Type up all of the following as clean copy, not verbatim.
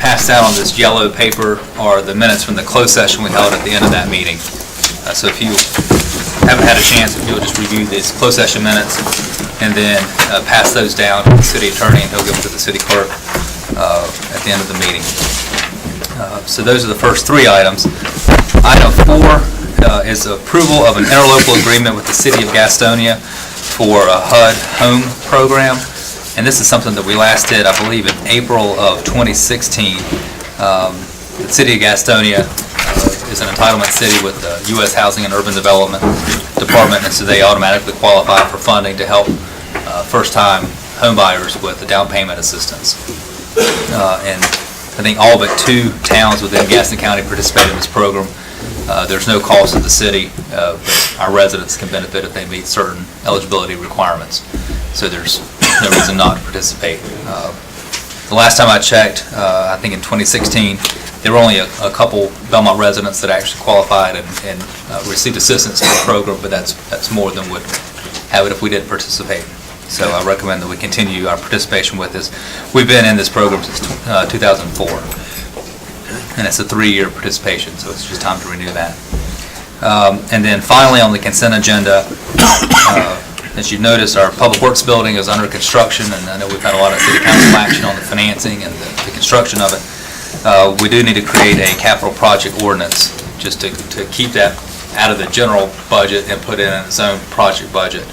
passed out on this yellow paper are the minutes from the closed session we held at the end of that meeting. So if you haven't had a chance, if you'll just review these closed session minutes and then pass those down to the city attorney, and he'll give them to the city clerk at the end of the meeting. So those are the first three items. Item 4 is approval of an interlocal agreement with the city of Gastonia for a HUD home program. And this is something that we last did, I believe, in April of 2016. The city of Gastonia is an entitlement city with the U.S. Housing and Urban Development Department, and so they automatically qualify for funding to help first-time home buyers with the down payment assistance. And I think all but 2 towns within Gaston County participate in this program. There's no cost to the city, but our residents can benefit if they meet certain eligibility requirements. So there's no reason not to participate. The last time I checked, I think in 2016, there were only a couple Belmont residents that actually qualified and received assistance from the program, but that's more than would have it if we didn't participate. So I recommend that we continue our participation with this. We've been in this program since 2004, and it's a 3-year participation, so it's just time to renew that. And then finally, on the consent agenda, as you notice, our Public Works building is under construction, and I know we've had a lot of city council action on the financing and the construction of it. We do need to create a capital project ordinance just to keep that out of the general budget and put it in its own project budget.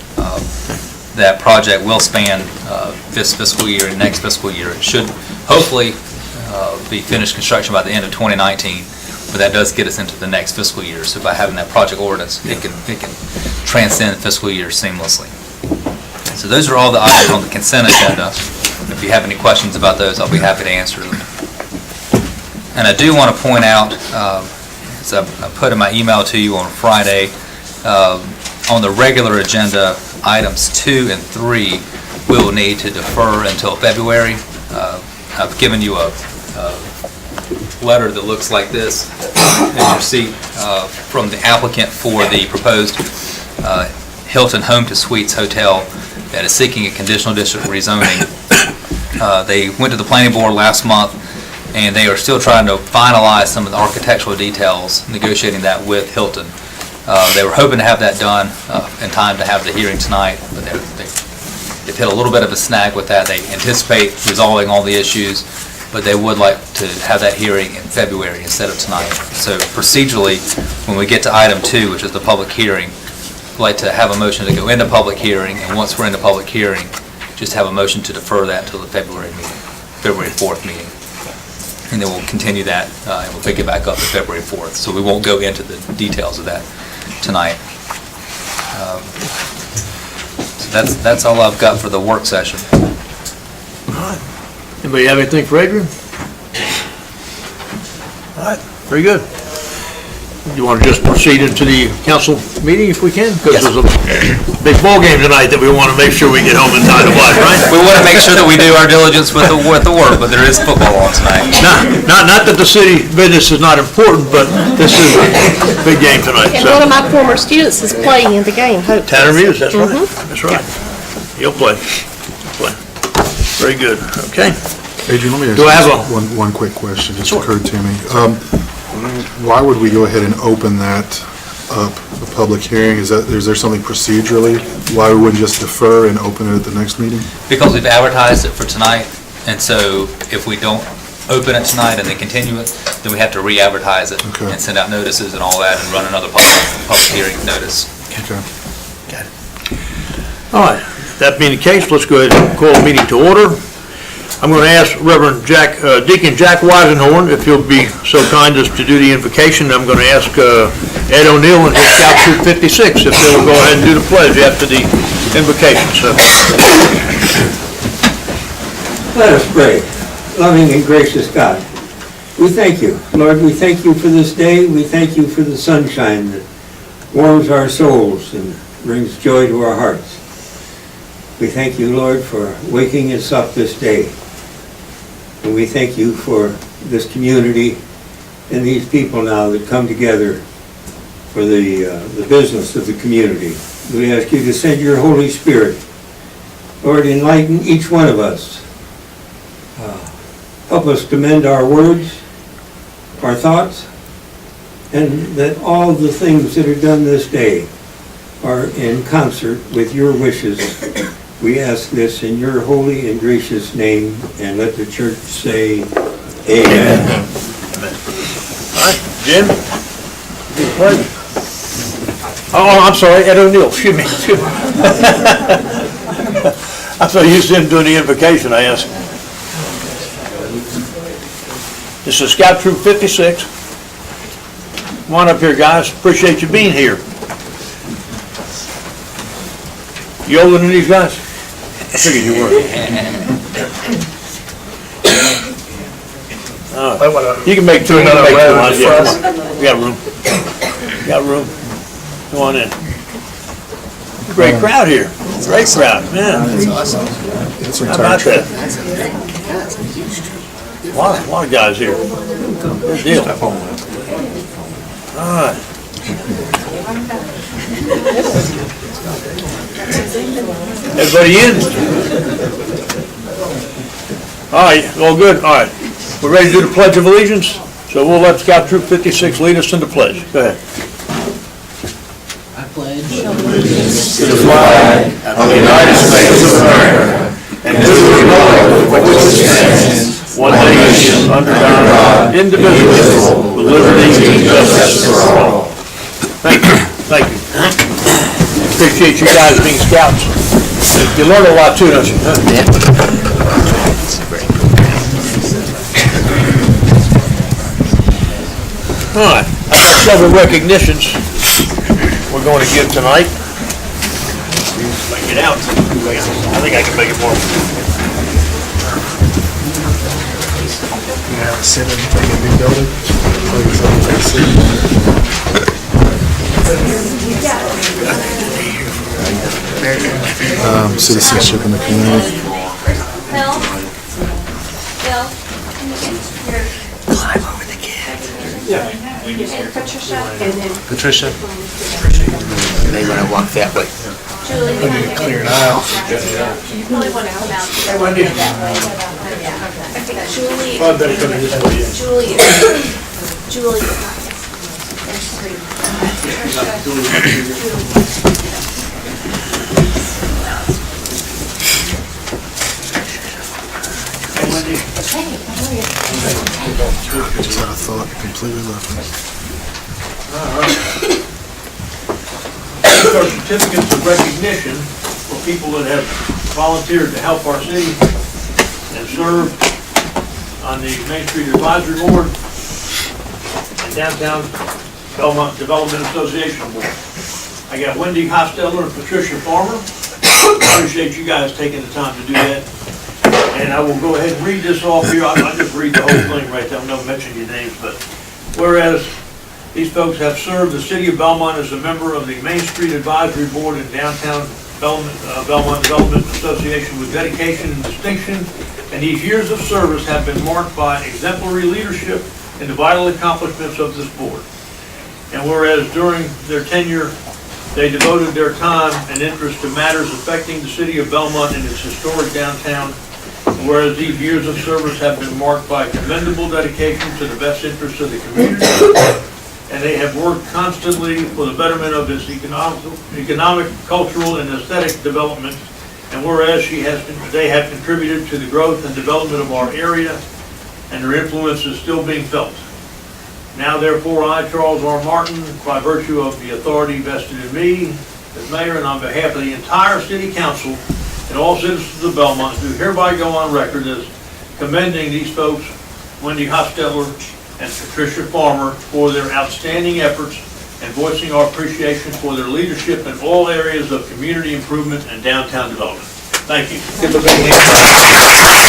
That project will span this fiscal year and next fiscal year. It should hopefully be finished construction by the end of 2019, but that does get us into the next fiscal year. So by having that project ordinance, it can transcend fiscal years seamlessly. So those are all the items on the consent agenda. If you have any questions about those, I'll be happy to answer them. And I do want to point out, as I put in my email to you on Friday, on the regular agenda, items 2 and 3 we will need to defer until February. I've given you a letter that looks like this as you see from the applicant for the proposed Hilton Home to Suites Hotel that is seeking a conditional district rezoning. They went to the planning board last month, and they are still trying to finalize some of the architectural details, negotiating that with Hilton. They were hoping to have that done in time to have the hearing tonight, but they've hit a little bit of a snag with that. They anticipate resolving all the issues, but they would like to have that hearing in February instead of tonight. So procedurally, when we get to item 2, which is the public hearing, I'd like to have a motion to go into public hearing, and once we're into public hearing, just have a motion to defer that until the February meeting, February 4th meeting. And then we'll continue that, and we'll pick it back up at February 4th. So we won't go into the details of that tonight. So that's all I've got for the work session. All right. Anybody have anything for Adrian? All right, very good. You want to just proceed into the council meeting if we can? Because there's a big ball game tonight that we want to make sure we get home in time to watch, right? We want to make sure that we do our diligence with the work, but there is football on tonight. Not that the city business is not important, but this is a big game tonight. And one of my former students is playing in the game, Hope. Tanner Muse, that's right. That's right. He'll play. Very good. Okay. Adrian, let me ask Do I have you one quick question just occurred to me. Why would we go ahead and open that up, the public hearing? Is there something procedurally why we wouldn't just defer and open it at the next meeting? Because we've advertised it for tonight, and so if we don't open it tonight and then continue it, then we have to re-advertise it and send out notices and all that and run another public hearing notice. Okay. Got it. All right. That being the case, let's go ahead and call the meeting to order. I'm going to ask Reverend Deacon Jack Weisenhorn if he'll be so kind as to do the invocation. I'm going to ask Ed O'Neill and his Scout Troop 56 if they'll go ahead and do the pledge after the invocation. So. Let us pray. Loving and gracious God, we thank you. Lord, we thank you for this day. We thank you for the sunshine that warms our souls and brings joy to our hearts. We thank you, Lord, for waking us up this day. And we thank you for this community and these people now that come together for the business of the community. We ask you to send your Holy Spirit. Lord, enlighten each one of us Help us to mend our words, our thoughts, and that all the things that are done this day are in concert with your wishes. We ask this in your holy and gracious name, and let the church say, amen. All right, Jim? Pledge. Oh, I'm sorry, Ed O'Neill, excuse me. I thought you said doing the invocation, I asked. This is Scout Troop 56. Come on up here, guys. Appreciate you being here. You older than these guys? I figured you were. You can make two another round. Yeah, come on. We got room. We got room. Come on in. Great crowd here. Great crowd, man. It's How about that? A lot of guys here. Good deal. All right. Everybody in? All right, all good? All right. We're ready to do the Pledge of Allegiance, so we'll let Scout Troop 56 lead us in the pledge. Go ahead. I pledge to the flag of the United States of America and to the republic for which it stands, one nation, under God, indivisible, with liberty and justice for all. Thank you. Thank you. Appreciate you guys being scouts. You learn a lot too, don't you? Yeah. All right. I've got several recognitions we're going to give tonight. Make it out. I think I can make it more. You have a sit and take a big building. Citizenship in the community. Bill, can you get your... Climb over the kid. And Patricia. Patricia. You may want to walk that way. Julie. I need to clear it out. You probably want to come out. Hey, Wendy. That way. Yeah. I think Julie. Probably better come in this way, yeah. Julie. Julie. There's three. Just had a thought, completely left me. Our certificates of recognition for people that have volunteered to help our city and serve on the Main Street Advisory Board and Downtown Belmont Development Association Board. I got Wendy Hosteller and Patricia Farmer. Appreciate you guys taking the time to do that. And I will go ahead and read this off here. I'll just read the whole thing right there. I'm not mentioning your names, but whereas these folks have served the city of Belmont as a member of the Main Street Advisory Board and Downtown Belmont Development Association with dedication and distinction, and these years of service have been marked by exemplary leadership and the vital accomplishments of this board. And whereas during their tenure, they devoted their time and interest to matters affecting the city of Belmont and its historic downtown, whereas these years of service have been marked by commendable dedication to the best interests of the community, and they have worked constantly for the betterment of its economic, cultural, and aesthetic development, and whereas they have contributed to the growth and development of our area, and their influence is still being felt. Now therefore, I, Charles R. Martin, by virtue of the authority vested in me as mayor and on behalf of the entire city council and all citizens of Belmont, do hereby go on record as commending these folks, Wendy Hosteller and Patricia Farmer, for their outstanding efforts and voicing our appreciation for their leadership in all areas of community improvement and downtown development. Thank you. Give them a big hand.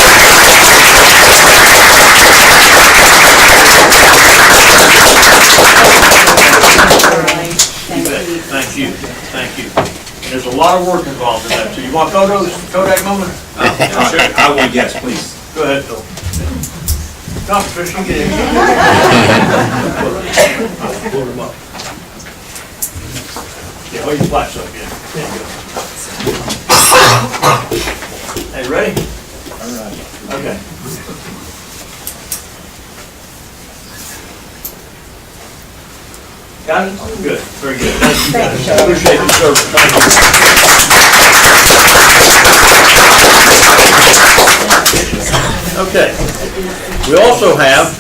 Thank you. Thank you. And there's a lot of work involved in that too. You want photos, Kodak moment? Sure, I will, yes, please. Go ahead, Phil. Come, Patricia, get in. Pull them up. Yeah, hold your flash up, yeah. There you go. Hey, ready? All right. Okay. Got it? Good, very good. Thank you. Appreciate the service. Thank you. Okay. We also have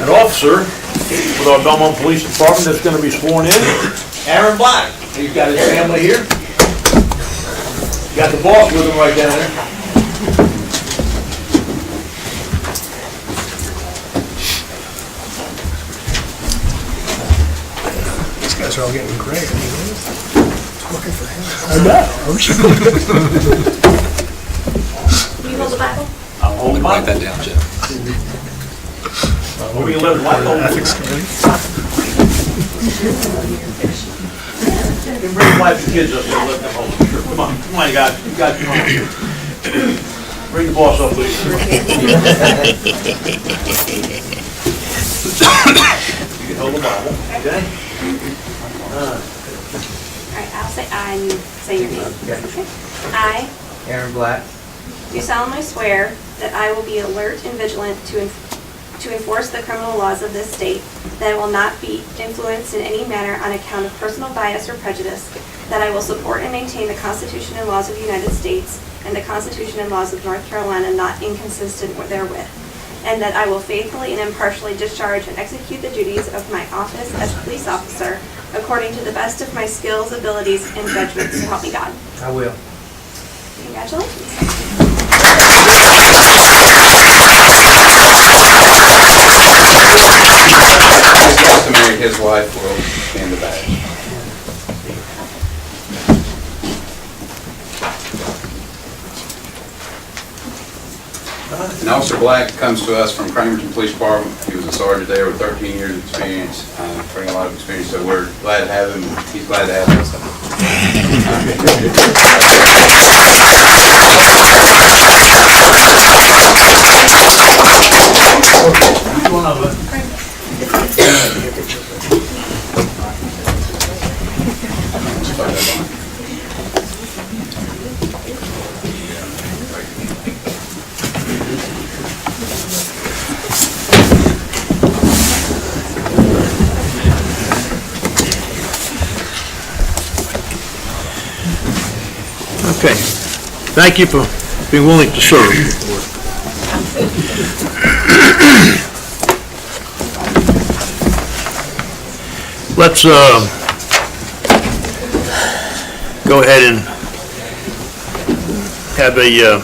an officer with our Belmont Police Department that's going to be sworn in, Aaron Black. He's got his family here. Got the boss with him right down there. These guys are all getting gray. Looking for him. I know. I'm sure. Can you hold the Bible? I'll hold him Write up. that down, Jeff. What we let him Ethics committee. You can bring the wife and kids up here, let them hold it. Sure. Come on, you guys. You guys come on here. Bring the boss up, please. You can hold the Bible, okay? All right, I'll say I and you say your name. Okay. I Aaron Black, do solemnly swear that I will be alert and vigilant to enforce the criminal laws of this state, that I will not be influenced in any manner on account of personal bias or prejudice, that I will support and maintain the Constitution and laws of the United States and the Constitution and laws of North Carolina not inconsistent therewith, and that I will faithfully and impartially discharge and execute the duties of my office as police officer according to the best of my skills, abilities, and judgment, so help me God. I will. Congratulations. Customary, his wife will stand the badge. And Officer Black comes to us from Cramerton Police Department. He was a sergeant there with 13 years of experience, bringing a lot of experience, so we're glad to have him. He's glad to have us. Okay. Thank you for being willing to serve. Let's go ahead and have a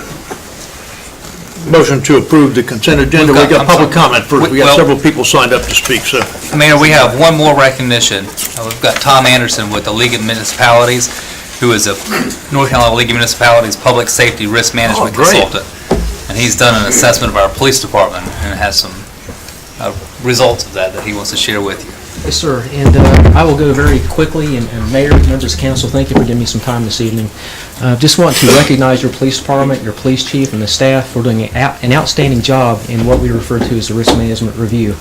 motion to approve the consent agenda. We got public comment first. We got Well- several people signed up to speak, so. Mayor, we have one more recognition. We've got Tom Anderson with the League of Municipalities, who is a North Carolina League of Municipalities Public Safety Risk Management great. Consultant. And he's done an assessment of our police department and has some results of that he wants to share with you. Yes, sir, and I will go very quickly, and Mayor, members of council, thank you for giving me some time this evening. Just want to recognize your police department, your police chief, and the staff for doing an outstanding job in what we refer to as the risk management review.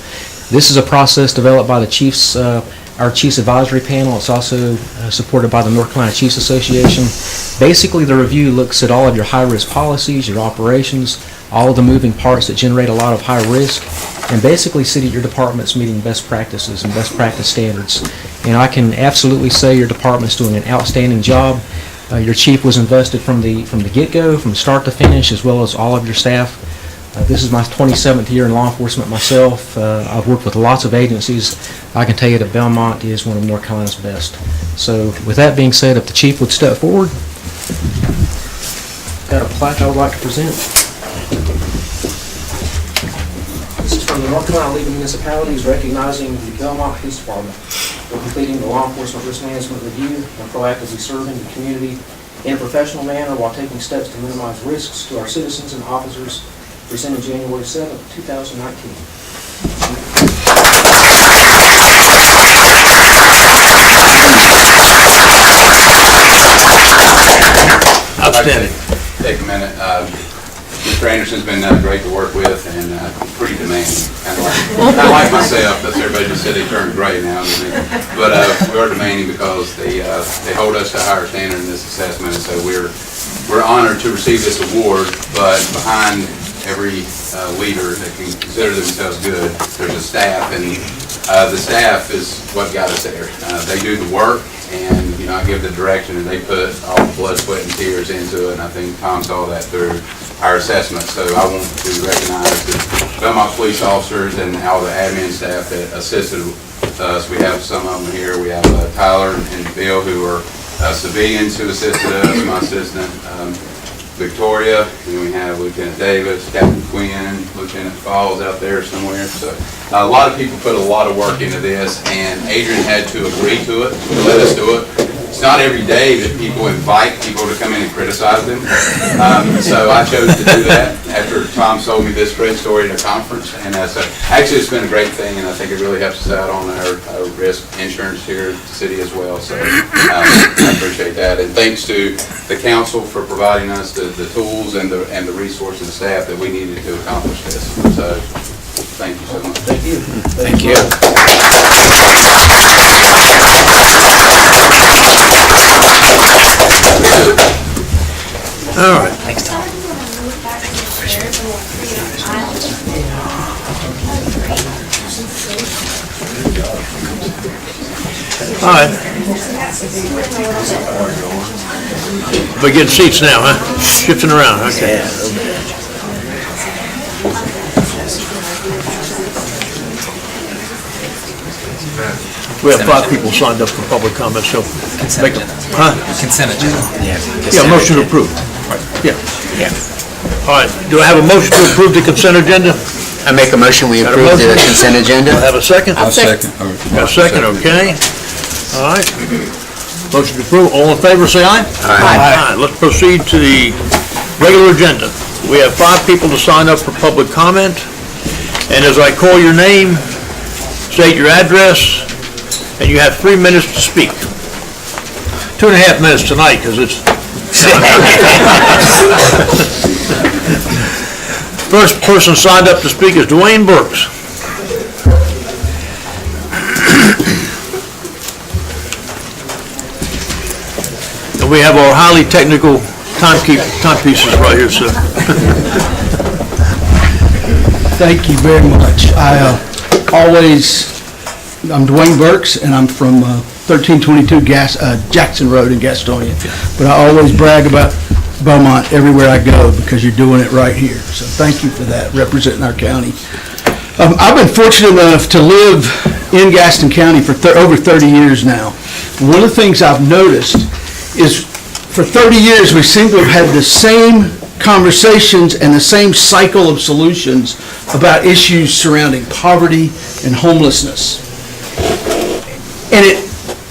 This is a process developed by the chiefs, our Chiefs Advisory Panel. It's also supported by the North Carolina Chiefs Association. Basically, the review looks at all of your high-risk policies, your operations, all of the moving parts that generate a lot of high risk, and basically see that your department's meeting best practices and best practice standards. And I can absolutely say your department's doing an outstanding job. Your chief was invested from the get-go, from start to finish, as well as all of your staff. This is my 27th year in law enforcement myself. I've worked with lots of agencies. I can tell you that Belmont is one of North Carolina's best. So with that being said, if the chief would step forward. Got a plaque I would like to present. This is from the North Carolina League of Municipalities recognizing the Belmont Police Department for completing the law enforcement risk management review and proactively serving the community in a professional manner while taking steps to minimize risks to our citizens and officers, presented January 7th, 2019. Outstanding. Take a minute. Mr. Anderson's been great to work with and pretty demanding. Kind of like myself, that's everybody just said they turned gray now. But we are demanding because they hold us to a higher standard in this assessment. And so we're honored to receive this award, but behind every leader that can consider themselves good, there's a staff, and the staff is what got us there. They do the work, and, I give the direction, and they put all the blood, sweat, and tears into it, and I think Tom saw that through our assessment. So I want to recognize the Belmont police officers and all the admin staff that assisted us. We have some of them here. We have Tyler and Bill, who are civilians who assisted us, my assistant, Victoria, and then we have Lieutenant Davis, Captain Quinn, Lieutenant Falls out there somewhere. So a lot of people put a lot of work into this, and Adrian had to agree to it, to let us do it. It's not every day that people invite people to come in and criticize them. So I chose to do that after Tom sold me this great story at a conference. And so actually it's been a great thing, and I think it really helps us out on our risk insurance here at the city as well. So I appreciate that. And thanks to the council for providing us the tools and the resources and staff that we needed to accomplish this. So thank you so much. Thank you. Thank you. All right. Thanks, Tom. All right. We get seats now, huh? Shifting around, okay. Yeah, a little bit. We have 5 people signed up for public comment, so. Consent agenda. Huh? Consent agenda. Yeah, motion to approve. Yeah. Yeah. All right, do I have a motion to approve the consent agenda? I make a motion, we Got a approve the motion? consent agenda. Do I have a second? I'll second. Got a second, okay. All right. Motion to approve, all in favor, say aye. Aye. Let's proceed to the regular agenda. We have 5 people to sign up for public comment, and as I call your name, state your address, and you have 3 minutes to speak. 2.5 minutes tonight, because it's... First person signed up to speak is Dwayne Burks. And we have our highly technical timepieces right here, sir. Thank you very much. I'm Dwayne Burks, and I'm from 1322 Jackson Road in Gastonia. But I always brag about Belmont everywhere I go because you're doing it right here. So thank you for that, representing our county. I've been fortunate enough to live in Gaston County for over 30 years now. One of the things I've noticed is for 30 years we seem to have had the same conversations and the same cycle of solutions about issues surrounding poverty and homelessness. And it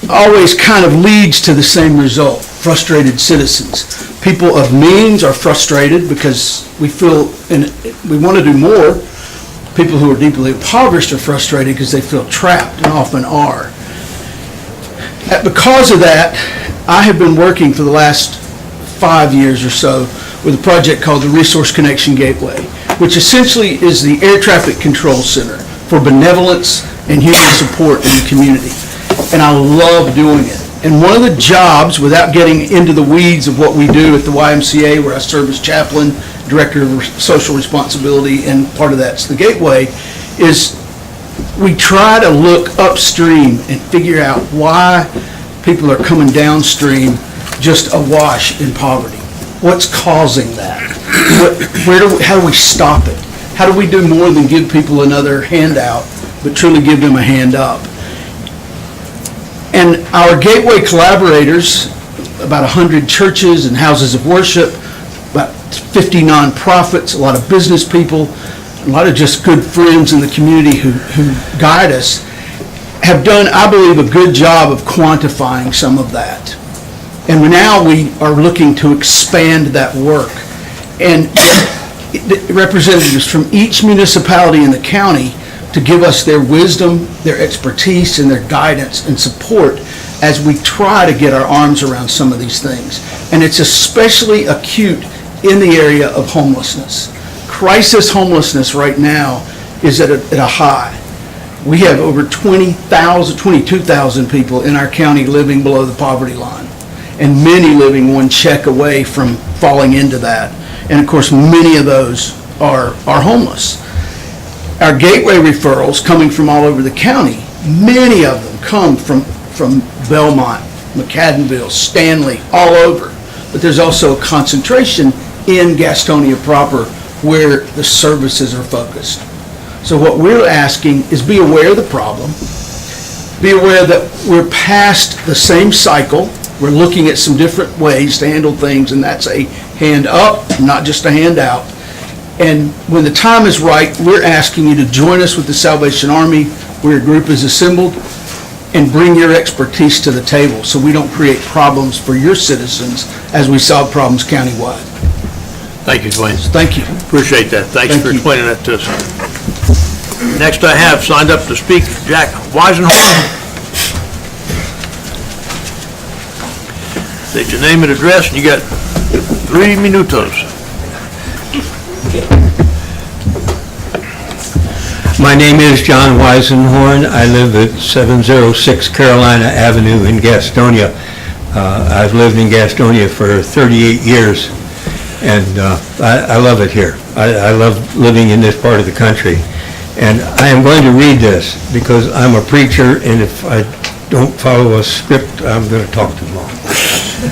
always kind of leads to the same result, frustrated citizens. People of means are frustrated because we feel, and we want to do more. People who are deeply impoverished are frustrated because they feel trapped, and often are. Because of that, I have been working for the last 5 years or so with a project called the Resource Connection Gateway, which essentially is the air traffic control center for benevolence and human support in the community. And I love doing it. And one of the jobs, without getting into the weeds of what we do at the YMCA, where I serve as chaplain, director of social responsibility, and part of that's the Gateway, is we try to look upstream and figure out why people are coming downstream just awash in poverty. What's causing that? How do we stop it? How do we do more than give people another handout, but truly give them a hand up? And our Gateway collaborators, about 100 churches and houses of worship, about 50 nonprofits, a lot of business people, a lot of just good friends in the community who guide us, have done, I believe, a good job of quantifying some of that. And now we are looking to expand that work. And representatives from each municipality in the county to give us their wisdom, their expertise, and their guidance and support as we try to get our arms around some of these things. And it's especially acute in the area of homelessness. Crisis homelessness right now is at a high. We have over 22,000 people in our county living below the poverty line, and many living one check away from falling into that. And of course, many of those are homeless. Our gateway referrals coming from all over the county, many of them come from Belmont, McAdenville, Stanley, all over. But there's also a concentration in Gastonia proper where the services are focused. So what we're asking is be aware of the problem, be aware that we're past the same cycle. We're looking at some different ways to handle things, and that's a hand up, not just a hand out. And when the time is right, we're asking you to join us with the Salvation Army, where your group is assembled, and bring your expertise to the table so we don't create problems for your citizens as we solve problems countywide. Thank you, Dwayne. Thank you. Appreciate that. Thanks Thank for you. explaining that to us. Next I have signed up to speak Jack Weisenhorn. State your name and address, and you got 3 minutos. My name is John Weisenhorn. I live at 706 Carolina Avenue in Gastonia. I've lived in Gastonia for 38 years, and I love it here. I love living in this part of the country. And I am going to read this because I'm a preacher, and if I don't follow a script, I'm going to talk too long.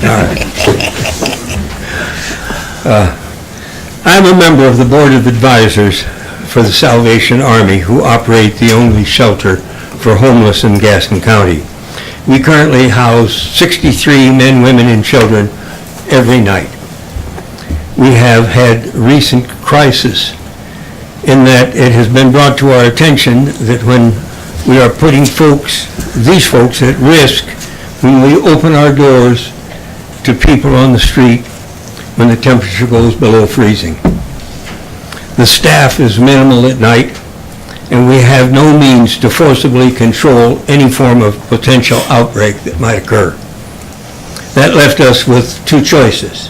All right. I'm a member of the Board of Advisors for the Salvation Army, who operate the only shelter for homeless in Gaston County. We currently house 63 men, women, and children every night. We have had recent crisis in that it has been brought to our attention that when we are putting these folks at risk, when we open our doors to people on the street when the temperature goes below freezing. The staff is minimal at night, and we have no means to forcibly control any form of potential outbreak that might occur. That left us with 2 choices.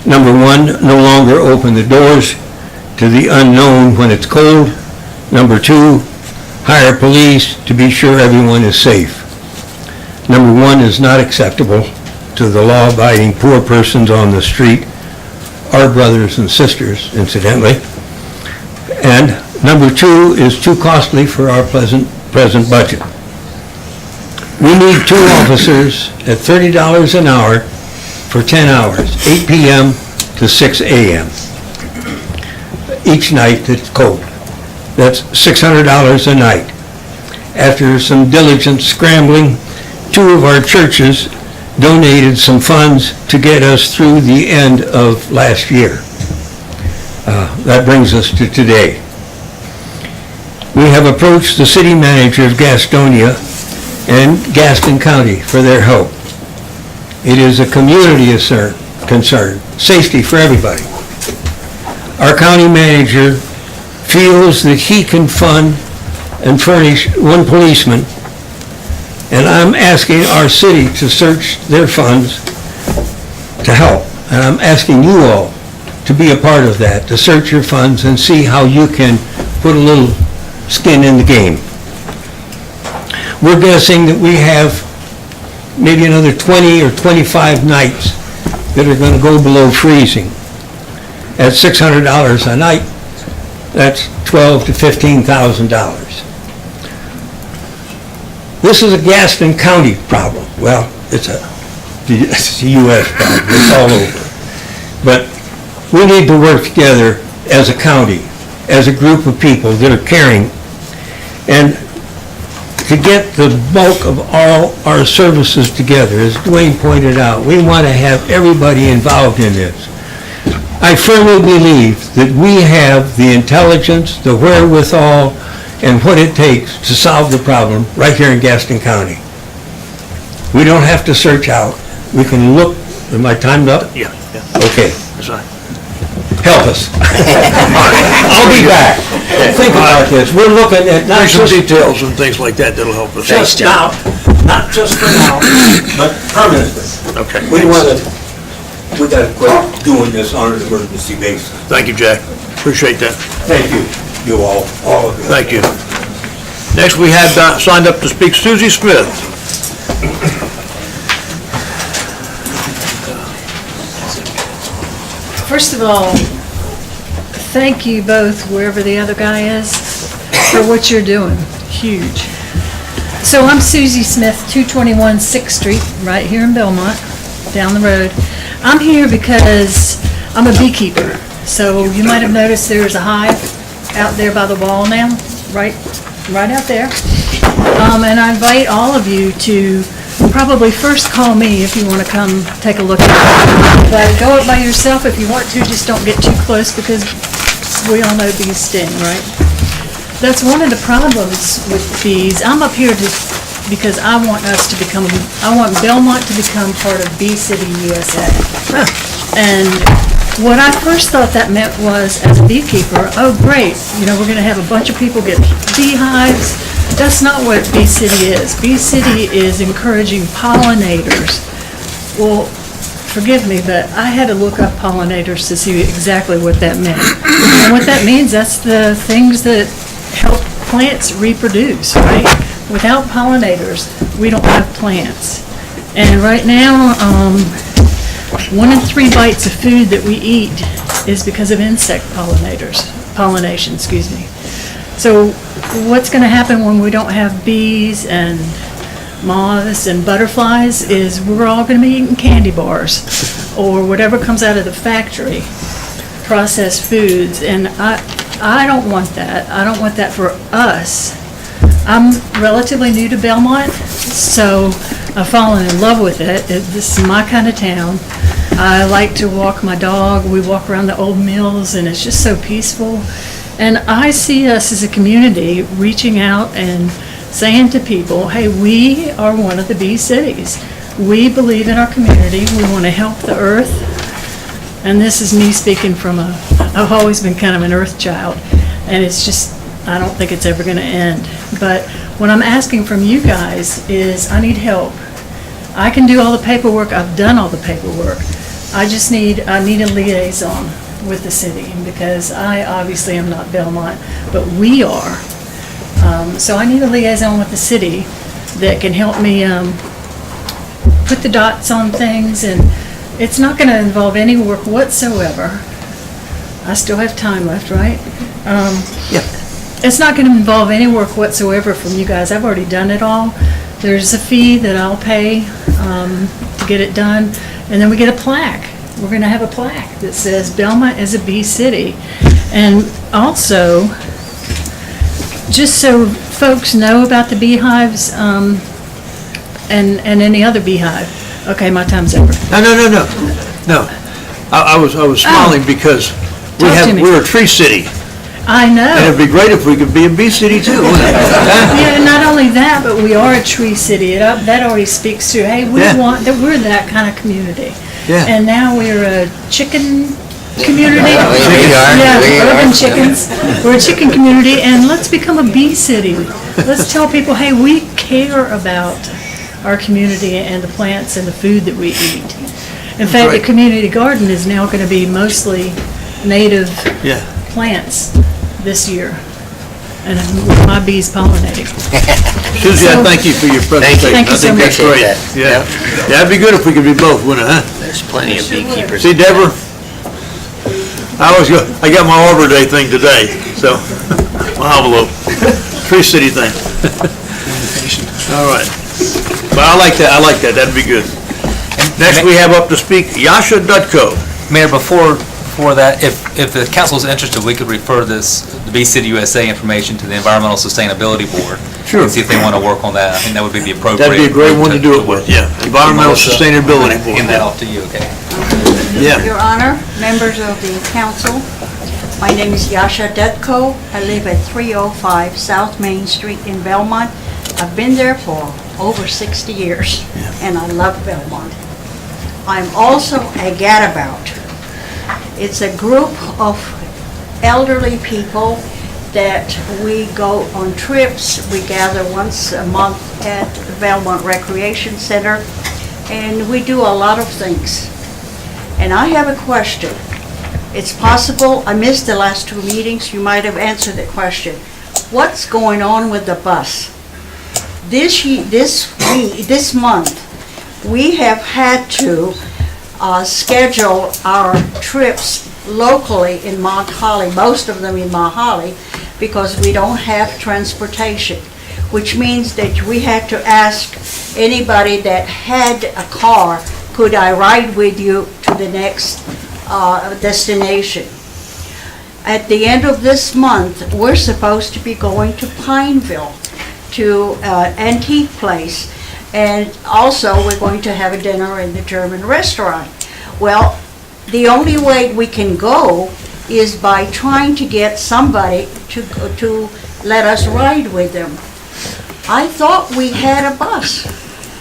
Number 1, no longer open the doors to the unknown when it's cold. Number 2, hire police to be sure everyone is safe. Number 1 is not acceptable to the law-abiding poor persons on the street, our brothers and sisters, incidentally. And number 2 is too costly for our present budget. We need 2 officers at $30 an hour for 10 hours, 8 p.m. to 6 a.m. each night that's cold. That's $600 a night. After some diligent scrambling, 2 of our churches donated some funds to get us through the end of last year. That brings us to today. We have approached the city manager of Gastonia and Gaston County for their help. It is a community concern, safety for everybody. Our county manager feels that he can fund and furnish 1 policeman, and I'm asking our city to search their funds to help. And I'm asking you all to be a part of that, to search your funds and see how you can put a little skin in the game. We're guessing that we have maybe another 20 or 25 nights that are going to go below freezing. At $600 a night, that's $12,000 to $15,000. This is a Gaston County problem. Well, it's a U.S. problem. It's all over. But we need to work together as a county, as a group of people that are caring, and to get the bulk of all our services together. As Dwayne pointed out, we want to have everybody involved in this. I firmly believe that we have the intelligence, the wherewithal, and what it takes to solve the problem right here in Gaston County. We don't have to search out. We can look. Am I timed up? Yeah. That's Okay. fine. Help us. I'll be back. Think about this. We're looking at not There's some just details and things like that that'll help us. now, not just for now, but permanently. Okay. We gotta quit doing this on an emergency basis. Thank you, Jack. Appreciate that. Thank you, you all of you. Thank you. Next, we had signed up to speak Susie Smith. First of all, thank you both, wherever the other guy is, for what you're doing. Huge. So I'm Susie Smith, 221 6th Street, right here in Belmont, down the road. I'm here because I'm a beekeeper. So you might have noticed there's a hive out there by the wall now, right out there. And I invite all of you to probably first call me if you want to come take a look at it. But go up by yourself if you want to, just don't get too close because we all know bees sting, right? That's one of the problems with bees. I'm up here because I want Belmont to become part of Bee City, USA. And what I first thought that meant was, as a beekeeper, oh great, we're going to have a bunch of people get beehives. That's not what Bee City is. Bee City is encouraging pollinators. Well, forgive me, but I had to look up pollinators to see exactly what that meant. And what that means, that's the things that help plants reproduce, right? Without pollinators, we don't have plants. And right now, 1 in 3 bites of food that we eat is because of insect pollination. So what's going to happen when we don't have bees and moths and butterflies is we're all going to be eating candy bars or whatever comes out of the factory, processed foods, and I don't want that. I don't want that for us. I'm relatively new to Belmont, so I've fallen in love with it. This is my kind of town. I like to walk my dog. We walk around the old mills, and it's just so peaceful. And I see us as a community reaching out and saying to people, hey, we are one of the bee cities. We believe in our community. We want to help the earth. And this is me speaking from I've always been kind of an earth child. And it's just, I don't think it's ever going to end. But what I'm asking from you guys is I need help. I can do all the paperwork. I've done all the paperwork. I need a liaison with the city because I obviously am not Belmont, but we are. So I need a liaison with the city that can help me put the dots on things, and it's not going to involve any work whatsoever. I still have time left, right? Yeah. It's not going to involve any work whatsoever from you guys. I've already done it all. There's a fee that I'll pay to get it done, and then we get a plaque. We're going to have a plaque that says Belmont is a bee city. And also, just so folks know about the beehives and any other beehive. Okay, my time's over. No. I was smiling because we're a tree city. I know. And it'd be great if we could be a bee city too, wouldn't it? Yeah, not only that, but we are a tree city. That already speaks to, hey, want that we're that kind of community. Yeah. And now we're a chicken community. We are. Urban chickens. We're a chicken community, and let's become a bee city. Let's tell people, hey, we care about our community and the plants and the food that we eat. In fact, the community garden is now going to be mostly native plants this year, and my bees pollinating. Susie, I thank you for your presentation. Thank you so I think that's much. great. Yeah, that'd be good if we could be both, wouldn't it, huh? There's plenty of beekeepers. See, Deborah, I got my Arbor Day thing today, so, my envelope, Tree City thing. All right. But I like that, that'd be good. Next, we have up to speak Yasha Dutko. Mayor, before that, if the council is interested, we could refer the Bee City USA information to the Environmental Sustainability Board. Sure. And see if they want to work on that. I think that would be the appropriate. That'd be a great one to do it with, yeah. Environmental Sustainability Board. Hand that off to you, okay? Yeah. Your Honor, members of the council, my name is Yasha Dutko. I live at 305 South Main Street in Belmont. I've been there for over 60 years, and I love Belmont. I'm also a gadabout. It's a group of elderly people that we go on trips. We gather once a month at the Belmont Recreation Center, and we do a lot of things. And I have a question. It's possible, I missed the last 2 meetings, you might have answered the question. What's going on with the bus? This month, we have had to schedule our trips locally in Mount Holly, most of them in Mount Holly, because we don't have transportation, which means that we had to ask anybody that had a car, could I ride with you to the next destination? At the end of this month, we're supposed to be going to Pineville, to Antique Place, and also we're going to have a dinner in the German restaurant. Well, the only way we can go is by trying to get somebody to let us ride with them. I thought we had a bus.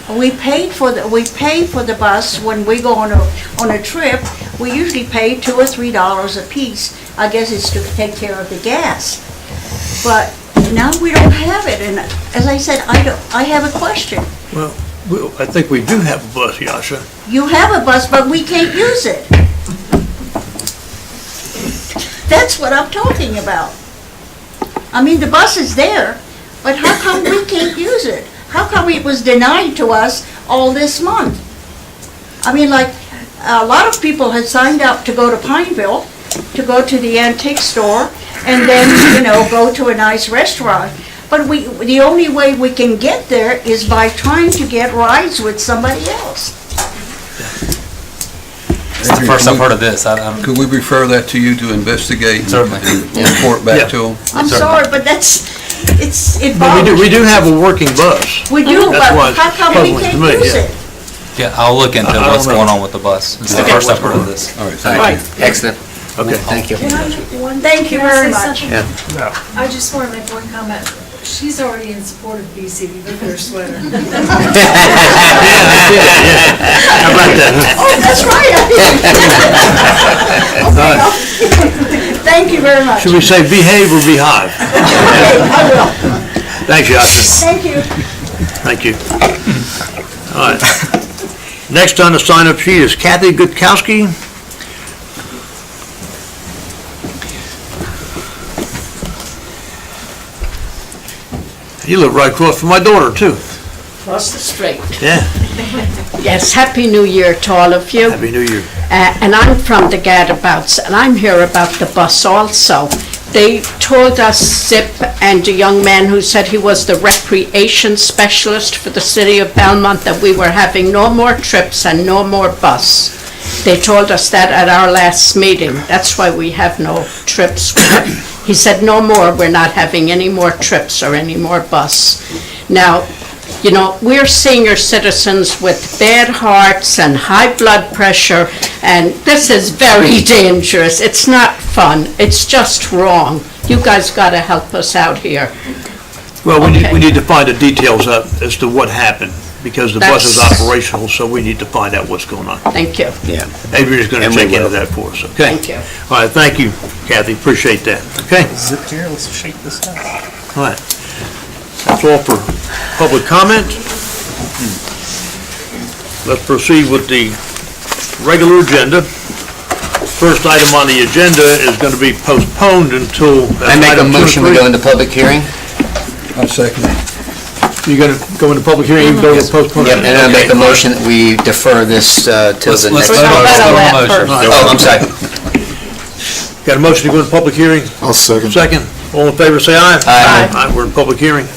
We pay for the bus when we go on a trip. We usually pay $2 or $3 a piece. I guess it's to take care of the gas. But now we don't have it, and as I said, I have a question. Well, I think we do have a bus, Yasha. You have a bus, but we can't use it. That's what I'm talking about. I mean, the bus is there, but how come we can't use it? How come it was denied to us all this month? I mean, like, a lot of people had signed up to go to Pineville, to go to the antique store, and then, go to a nice restaurant. But the only way we can get there is by trying to get rides with somebody else. It's the first I've heard of this. Could we refer that to you to investigate? Certainly. And report back to them? I'm sorry, but it But bothers we do have a working bus. We do, That's why but it's how come we puzzling to can't me, use yeah. it? Yeah, I'll look into I don't what's know. going on with the bus. It's the first I've heard of this. All right, Right. thank you. Excellent. Okay. Thank you. Thank you very much. Yeah. I just want to make one comment. She's already in support of BCD with her sweater. How about that? Oh, that's right. Okay. Thank you very much. Should we say behave or behive? Okay, I will. Thanks, Yasha. Thank you. Thank you. All right. Next on the sign-up sheet is Kathy Gutkowski. You live right across from my daughter, too. Across the street. Yeah. Yes, Happy New Year to all of you. Happy New Year. And I'm from the Gadabouts, and I'm here about the bus also. They told us, Zip and a young man who said he was the recreation specialist for the city of Belmont, that we were having no more trips and no more bus. They told us that at our last meeting. That's why we have no trips. He said, no more, we're not having any more trips or any more bus. Now, we're senior citizens with bad hearts and high blood pressure, and this is very dangerous. It's not fun. It's just wrong. You guys got to help us out here. Well, we need to find the details out as to what happened, because the bus is operational, so we need to find out what's going on. Thank you. Yeah. Adrian's going to check into that for us, okay? Thank you. All right, thank you, Kathy, appreciate that, okay? Zip here, let's shake this up. All right. That's all for public comment. Let's proceed with the regular agenda. First item on the agenda is going to be postponed until... I make a motion we go into public hearing. I'll second it. You're going to go into public hearing, even though we're postponing? Yep, and I make a motion that we defer this till the next... Let's vote on the motion. Oh, I'm sorry. Got a motion to go into public hearing? I'll second. Second. All in favor, say aye. Aye. Aye, we're in public hearing.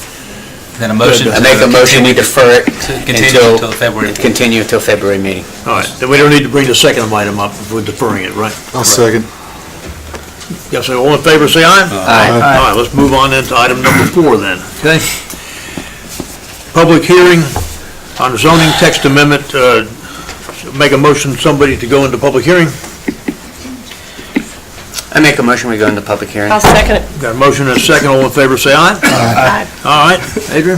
Then a motion. I make a motion we defer it Continue until February. Continue until February meeting. All right, then we don't need to bring the second item up if we're deferring it, right? I'll second. Yes, so all in favor, say aye. Aye. All right, let's move on into item number 4 then, okay? Public hearing on zoning text amendment. Make a motion, somebody to go into public hearing. I make a motion we go into public hearing. I'll second it. Got a motion and a second, all in favor, say aye. Aye. All right, Adrian?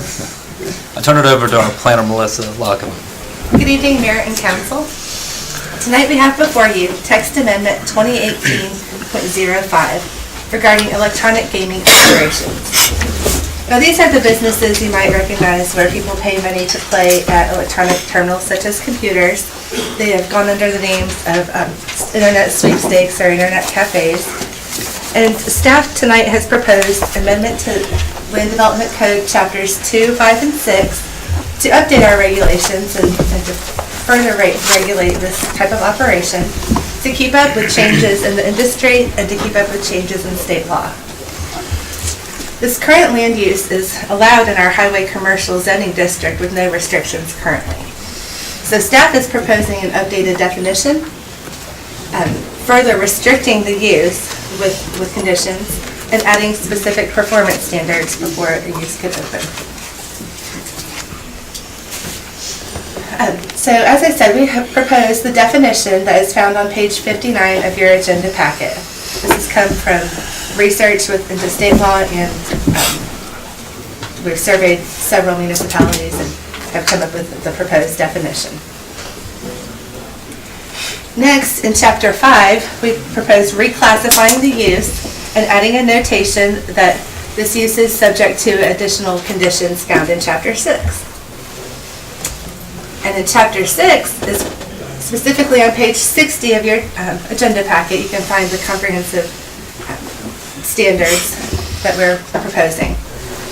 I turn it over to our planner, Melissa Lockham. Good evening, Mayor and Council. Tonight we have before you Text Amendment 2018.05 regarding electronic gaming operations. Now, these are the businesses you might recognize where people pay money to play at electronic terminals such as computers. They have gone under the names of internet sweepstakes or internet cafes. And staff tonight has proposed amendment to Land Development Code Chapters 2, 5, and 6 to update our regulations and to further regulate this type of operation, to to keep up with changes in the industry and to keep up with changes in state law. This current land use is allowed in our highway commercial zoning district with no restrictions currently. So staff is proposing an updated definition, further restricting the use with conditions and adding specific performance standards before a use could open. So as I said, we have proposed the definition that is found on page 59 of your agenda packet. This has come from research into state law, and we've surveyed several municipalities and have come up with the proposed definition. Next, in Chapter 5, we propose reclassifying the use and adding a notation that this use is subject to additional conditions found in Chapter 6. And in Chapter 6, is specifically on page 60 of your agenda packet, you can find the comprehensive standards that we're proposing.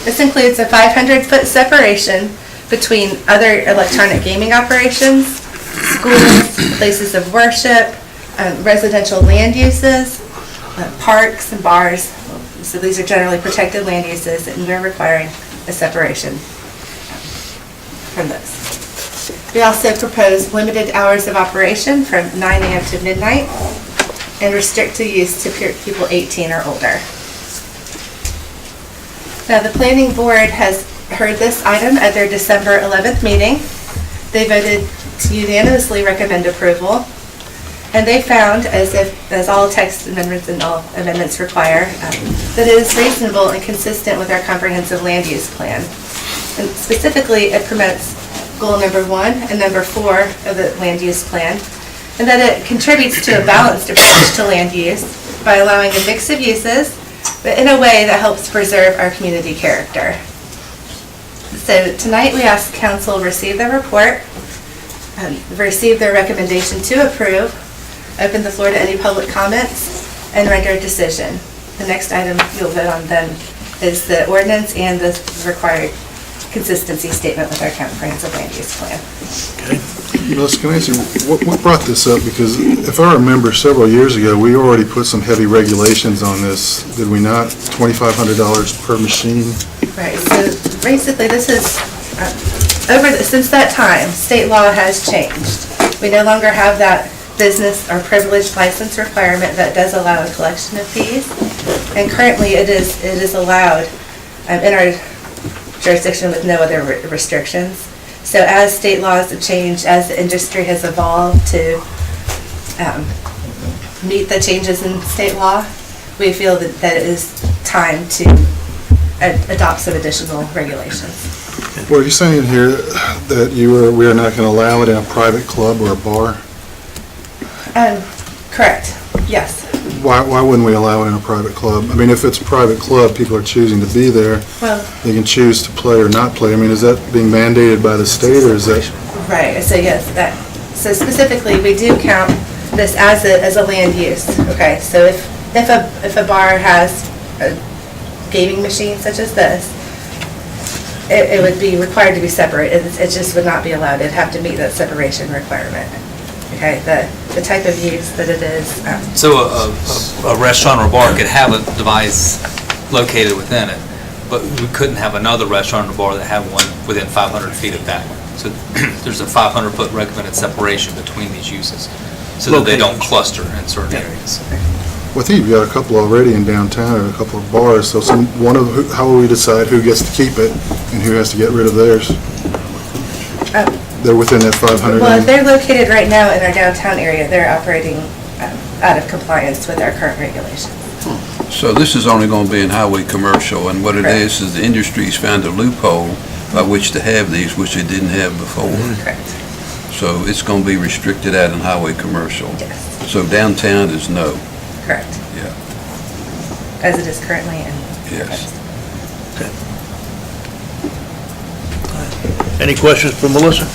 This includes a 500-foot separation between other electronic gaming operations, schools, places of worship, residential land uses, parks and bars. So these are generally protected land uses, and we're requiring a separation from those. We also propose limited hours of operation from 9 a.m. to midnight and restrict the use to people 18 or older. Now, the Planning Board has heard this item at their December 11th meeting. They voted to unanimously recommend approval, and they found, as all text amendments and all amendments require, that it is reasonable and consistent with our comprehensive land use plan. And specifically, it promotes goal number 1 and number 4 of the land use plan, and that it contributes to a balanced approach to land use by allowing a mix of uses, but in a way that helps preserve our community character. So tonight we ask council receive the report, receive their recommendation to approve, open the floor to any public comments, and render a decision. The next item you'll vote on then is the ordinance and the required consistency statement with our comprehensive land use plan. Melissa, can I ask you, what brought this up? Because if I remember several years ago, we already put some heavy regulations on this, did we not? $2,500 per machine? Right, so basically this is, since that time, state law has changed. We no longer have that business or privileged license requirement that does allow a collection of fees. And currently it is allowed in our jurisdiction with no other restrictions. So as state laws have changed, as the industry has evolved to meet the changes in state law, we feel that it is time to adopt some additional regulations. Well, are you saying here that we are not going to allow it in a private club or a bar? Correct, yes. Why wouldn't we allow it in a private club? I mean, if it's a private club, people are choosing to be there. Well, they can choose to play or not play. I mean, is that being mandated by the state, or is that? Right, so yes, so specifically, we do count this as a land use. Okay, so if a bar has a gaming machine such as this, it would be required to be separate. It just would not be allowed. It'd have to meet that separation requirement. Okay, the type of use that it is. So a restaurant or bar could have a device located within it, but we couldn't have another restaurant or bar that had one within 500 feet of that one. So there's a 500-foot recommended separation between these uses, so that they don't cluster in certain areas. Well, I think you've got a couple already in downtown and a couple of bars, so how will we decide who gets to keep it and who has to get rid of theirs? They're within that 500? Well, if they're located right now in our downtown area, they're operating out of compliance with our current regulations. So this is only going to be in highway commercial, and what it is the industry's found a loophole by which to have these, which they didn't have before. Correct. So it's going to be restricted out in highway commercial. Yes. So downtown is no. Correct. Yeah. As it is currently in. Yes. Any questions for Melissa?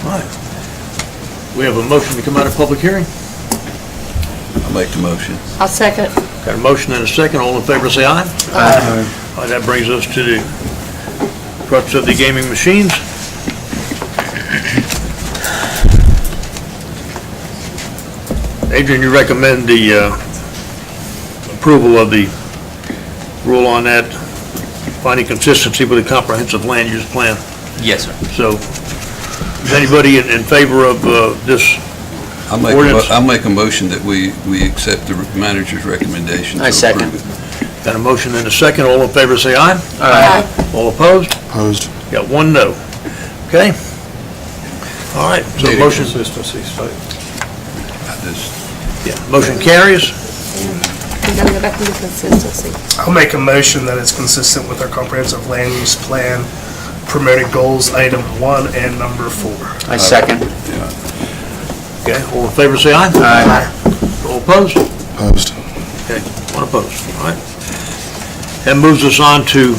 All right. We have a motion to come out of public hearing. I'll make the motion. I'll second. Got a motion and a second. All in favor, say aye. Aye. All right, that brings us to the crux of the gaming machines. Adrian, you recommend the approval of the rule on that, finding consistency with the comprehensive land use plan. Yes, sir. So, is anybody in favor of this ordinance? I'll make a motion that we accept the manager's recommendation to I second. approve it. Got a motion and a second. All in favor, say aye. Aye. All opposed? Opposed. Got one no. Okay? All right, so motion, motion carries. And then go back to the consistency. I'll make a motion that it's consistent with our comprehensive land use plan, promoting goals item 1 and number 4. I second. Okay, all in favor, say aye. Aye. All opposed? Opposed. Okay, one opposed, all right. That moves us on to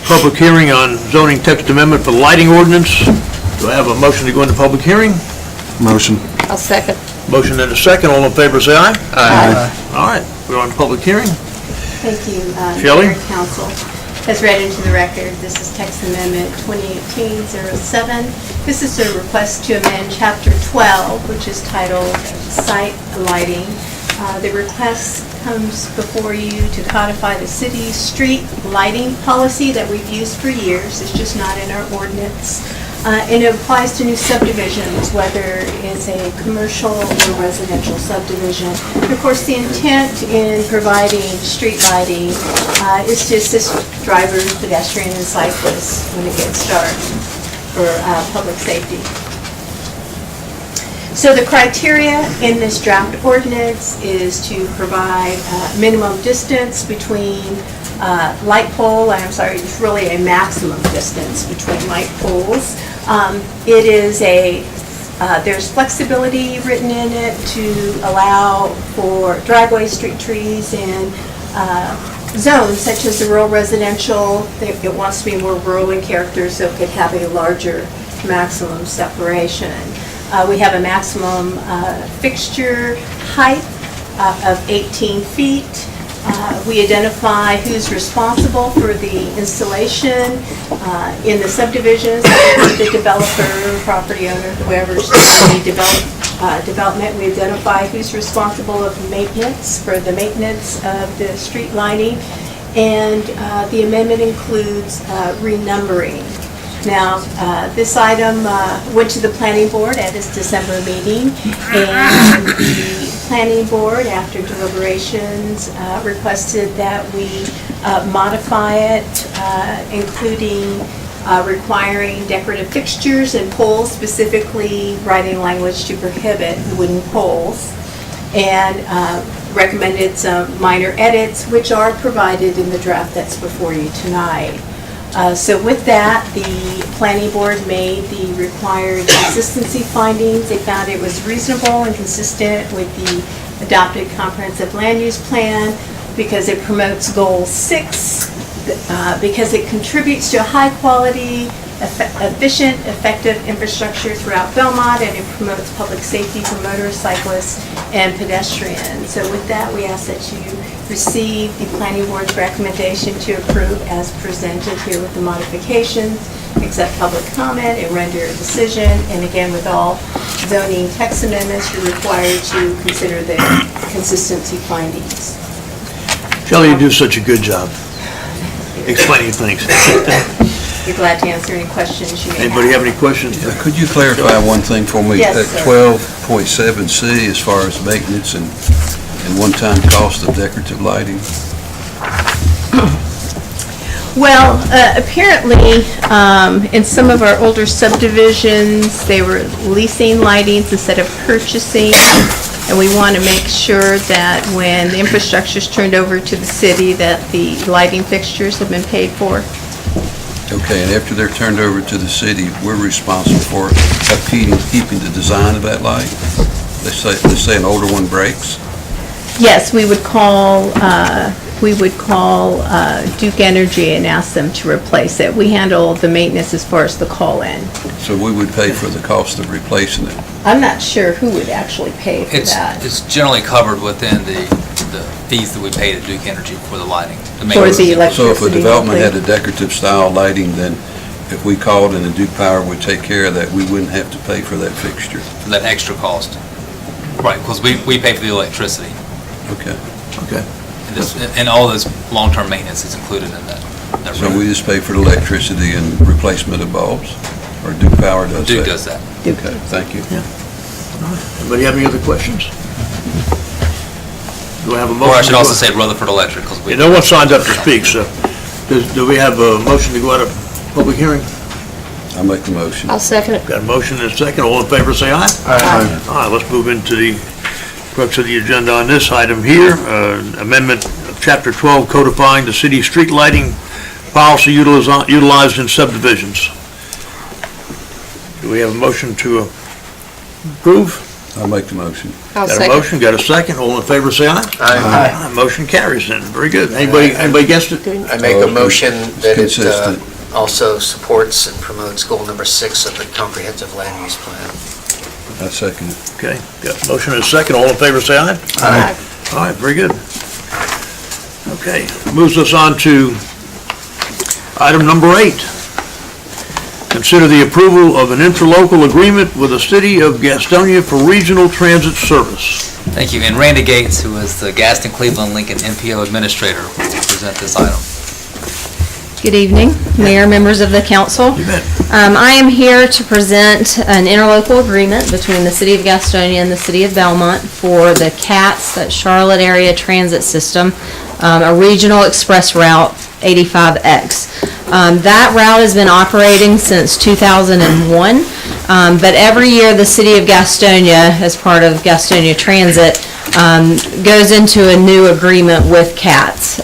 public hearing on zoning text amendment for the lighting ordinance. Do I have a motion to go into public hearing? Motion. I'll second. Motion and a second, all in favor, say aye. Aye. All right, we're on public hearing. Thank you, Shelley? Mayor and Council. As read into the record, this is text amendment 2018-07. This is a request to amend Chapter 12, which is titled Site Lighting. The request comes before you to codify the city's street lighting policy that we've used for years. It's just not in our ordinance. And it applies to new subdivisions, whether it's a commercial or residential subdivision. And of course, the intent in providing street lighting is to assist drivers, pedestrians, and cyclists when it gets dark for public safety. So the criteria in this draft ordinance is to provide minimum distance between light pole, it's really a maximum distance between light poles. It is there's flexibility written in it to allow for driveways, street trees, and zones such as the rural residential. It wants to be more rural in character, so it could have a larger maximum separation. We have a maximum fixture height of 18 feet. We identify who's responsible for the installation in the subdivisions, the developer, property owner, whoever's doing the development. We identify who's responsible of maintenance, for the maintenance of the street lighting, and the amendment includes renumbering. Now, this item went to the planning board at its December meeting, and the planning board, after deliberations, requested that we modify it, including requiring decorative fixtures and poles, specifically writing language to prohibit wooden poles, and recommended some minor edits, which are provided in the draft that's before you tonight. So with that, the planning board made the required consistency findings. They found it was reasonable and consistent with the adopted comprehensive land use plan because it promotes goal 6, because it contributes to a high quality, efficient, effective infrastructure throughout Belmont, and it promotes public safety for motorists, cyclists, and pedestrians. So with that, we ask that you receive the planning board's recommendation to approve as presented here with the modifications, accept public comment, and render a decision. And again, with all zoning text amendments, you're required to consider the consistency findings. Shelley, you do such a good job explaining things. Be glad to answer any questions you may have. Anybody have any questions? Could you clarify one thing for me? Yes, At sir. 12.7C, as far as maintenance and one-time cost of decorative lighting? Well, apparently, in some of our older subdivisions, they were leasing lightings instead of purchasing, and we want to make sure that when the infrastructure is turned over to the city, that the lighting fixtures have been paid for. Okay, and after they're turned over to the city, we're responsible for keeping the design of that light? Let's say an older one breaks? Yes, we would call Duke Energy and ask them to replace it. We handle the maintenance as far as the call-in. So we would pay for the cost of replacing it? I'm not sure who would actually pay for that. It's generally covered within the fees that we pay to Duke Energy for the lighting. For the electricity. So if a development had a decorative style lighting, then if we called and the Duke Power would take care of that, we wouldn't have to pay for that fixture? For that extra cost. Right, because we pay for the electricity. Okay. Okay. And all those long-term maintenance is included in that. So we just pay for the electricity and replacement of bulbs? Or Duke Power does that? Duke does that. Okay, thank you. Anybody have any other questions? Do I have a motion? Or I should to also go- say Rutherford Electric, because we... No one signed up to speak, so do we have a motion to go out of public hearing? I'll make the motion. I'll second it. Got a motion and a second. All in favor, say aye. Aye. All right, let's move into the crux of the agenda on this item here. Amendment of Chapter 12 codifying the city street lighting policy utilized in subdivisions. Do we have a motion to approve? I'll make the motion. I'll Got a second. motion, got a second. All in favor, say aye. Aye. Motion carries then. Very good. Anybody against it? I make a motion that it Consistent. also supports and promotes goal number 6 of the comprehensive land use plan. I second it. Okay, got a motion and a second. All in favor, say aye. Aye. All right, very good. Okay, moves us on to item number 8. Consider the approval of an interlocal agreement with the city of Gastonia for regional transit service. Thank you. And Randy Gates, who is the Gaston Cleveland Lincoln MPO Administrator, will present this item. Good evening, Mayor, members of the council. You bet. I am here to present an interlocal agreement between the City of Gastonia and the City of Belmont for the CATS, that Charlotte Area Transit System, a regional express route 85X. That route has been operating since 2001, but every year the City of Gastonia, as part of Gastonia Transit, goes into a new agreement with CATS.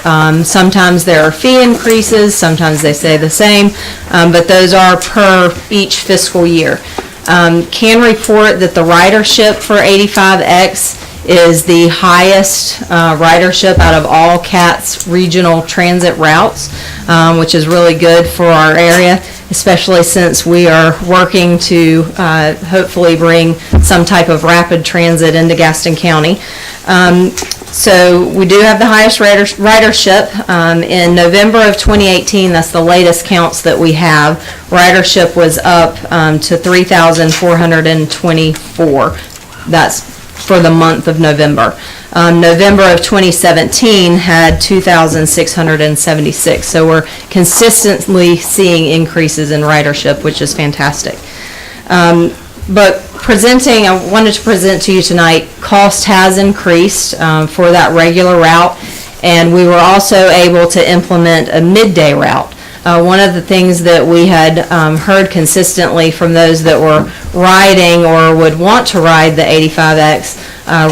Sometimes there are fee increases, sometimes they stay the same, but those are per each fiscal year. Can report that the ridership for 85X is the highest ridership out of all CATS regional transit routes, which is really good for our area, especially since we are working to hopefully bring some type of rapid transit into Gaston County. So we do have the highest ridership. In November of 2018, that's the latest counts that we have, ridership was up to 3,424. That's for the month of November. November of 2017 had 2,676. So we're consistently seeing increases in ridership, which is fantastic. But I wanted to present to you tonight, cost has increased for that regular route, and we were also able to implement a midday route. One of the things that we had heard consistently from those that were riding or would want to ride the 85X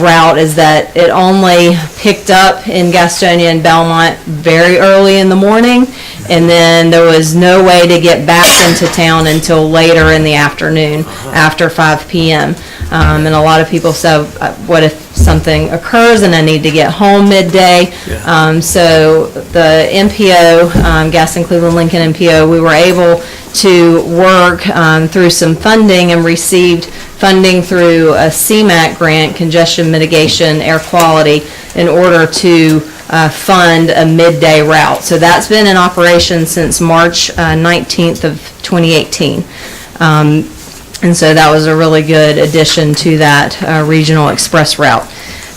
route is that it only picked up in Gastonia and Belmont very early in the morning, and then there was no way to get back into town until later in the afternoon, after 5 p.m. And a lot of people said, what if something occurs and I need to get home midday? So the MPO, Gaston Cleveland Lincoln MPO, we were able to work through some funding and received funding through a CMAQ grant, Congestion Mitigation Air Quality, in order to fund a midday route. So that's been in operation since March 19th of 2018. And so that was a really good addition to that regional express route.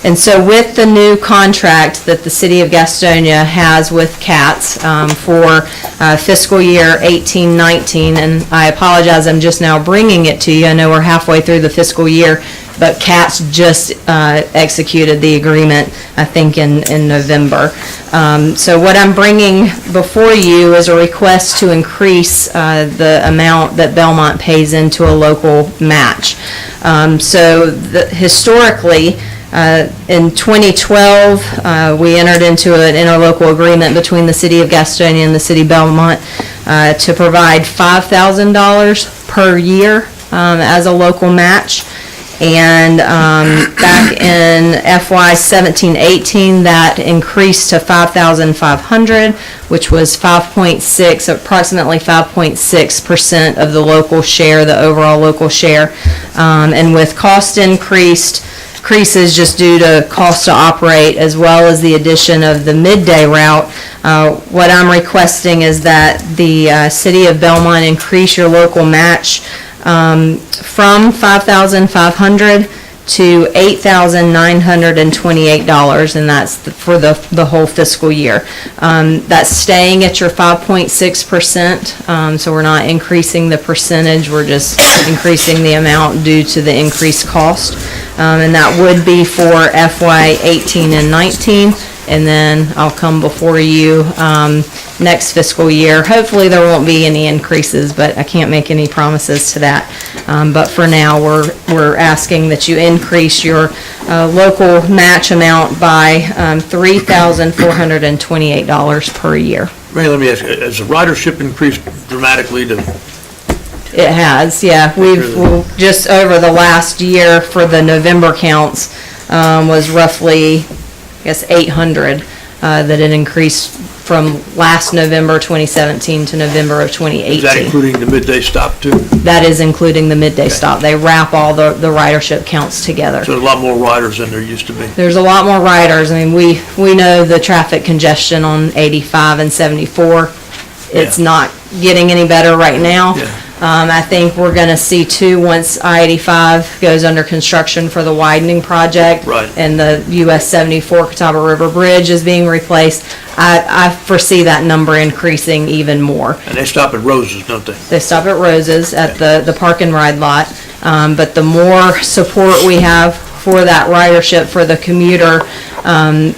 And so with the new contract that the City of Gastonia has with CATS for fiscal year 18-19, and I apologize, I'm just now bringing it to you. I know we're halfway through the fiscal year, but CATS just executed the agreement, I think, in November. So what I'm bringing before you is a request to increase the amount that Belmont pays into a local match. Historically, in 2012, we entered into an interlocal agreement between the City of Gastonia and the City of Belmont to provide $5,000 per year as a local match. And back in FY 17-18, that increased to $5,500, which was approximately 5.6% of the local share, the overall local share. And with cost increases just due to cost to operate, as well as the addition of the midday route, what I'm requesting is that the City of Belmont increase your local match from $5,500 to $8,928, and that's for the whole fiscal year. That's staying at your 5.6%, so we're not increasing the percentage, we're just increasing the amount due to the increased cost. And that would be for FY 18 and 19, and then I'll come before you next fiscal year. Hopefully, there won't be any increases, but I can't make any promises to that. But for now, we're asking that you increase your local match amount by $3,428 per year. Ray, let me ask you, has the ridership increased dramatically to? It has, yeah. We've just over the last year for the November counts was roughly, I guess, 800 that it increased from last November 2017 to November of 2018. Is that including the midday stop too? That is including the midday stop. They wrap all the ridership counts together. So there's a lot more riders than there used to be. There's a lot more riders. I mean, we know the traffic congestion on 85 and 74. It's not getting any better right now. I think we're going to see too, once I-85 goes under construction for the widening project. Right. And the US 74 Catawba River Bridge is being replaced. I foresee that number increasing even more. And they stop at Rose's, don't they? They stop at Rose's at the park and ride lot. But the more support we have for that ridership, for the commuter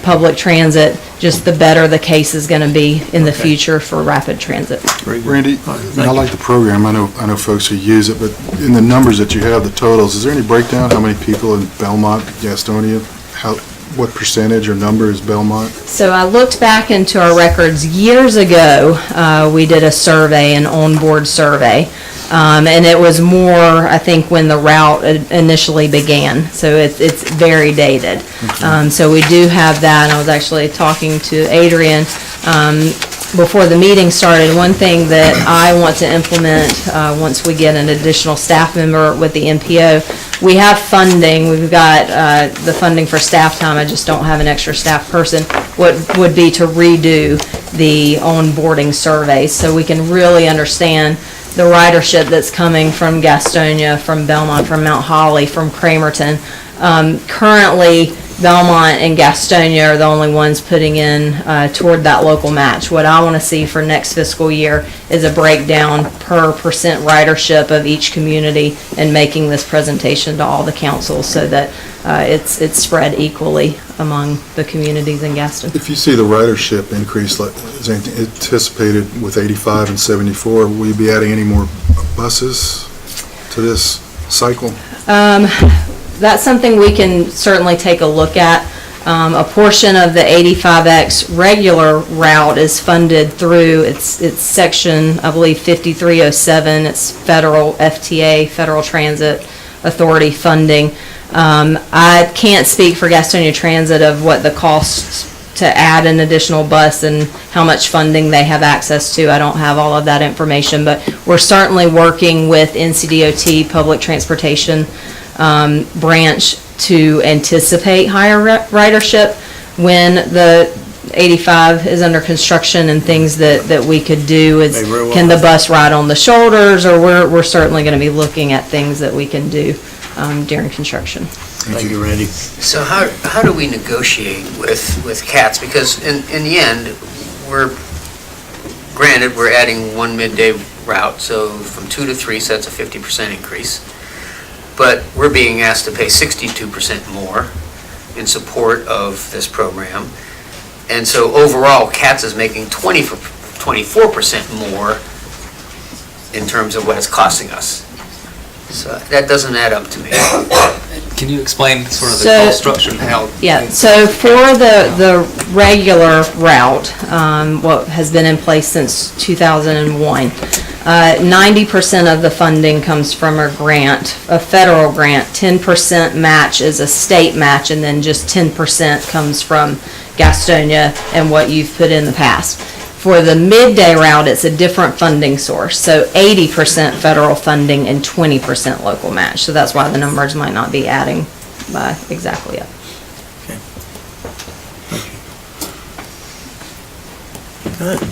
public transit, just the better the case is going to be in the future for rapid transit. Randy, I like the program. I know folks who use it, but in the numbers that you have, the totals, is there any breakdown? How many people in Belmont, Gastonia, what percentage or number is Belmont? So I looked back into our records years ago. We did a survey, an on-board survey. And it was more, I think, when the route initially began. So it's very dated. So we do have that. And I was actually talking to Adrian before the meeting started. One thing that I want to implement once we get an additional staff member with the NPO, we have funding. We've got the funding for staff time. I just don't have an extra staff person. What would be to redo the onboarding surveys so we can really understand the ridership that's coming from Gastonia, from Belmont, from Mount Holly, from Cramerton. Currently, Belmont and Gastonia are the only ones putting in toward that local match. What I want to see for next fiscal year is a breakdown per percent ridership of each community and making this presentation to all the councils so that it's spread equally among the communities in Gaston. If you see the ridership increase, like is anticipated with 85 and 74, will you be adding any more buses to this cycle? That's something we can certainly take a look at. A portion of the 85X regular route is funded through its section, I believe 5307. It's federal FTA, Federal Transit Authority funding. I can't speak for Gastonia Transit of what the costs to add an additional bus and how much funding they have access to. I don't have all of that information, but we're certainly working with NCDOT Public Transportation branch to anticipate higher ridership when the 85 is under construction, and things that we could do is, can the bus ride on the shoulders, or we're certainly going to be looking at things that we can do during construction. Thank you, Randy. So how do we negotiate with CATS? Because in the end, we're adding one midday route, so from 2 to 3, so that's a 50% increase. But we're being asked to pay 62% more in support of this program. And so overall, CATS is making 24% more in terms of what it's costing us. So that doesn't add up to me. Can you explain sort of the cost structure and how? Yeah, so for the regular route, what has been in place since 2001, 90% of the funding comes from a grant, a federal grant. 10% match is a state match, and then just 10% comes from Gastonia and what you've put in the past. For the midday route, it's a different funding source. So 80% federal funding and 20% local match. So that's why the numbers might not be adding exactly up. Okay. Thank you.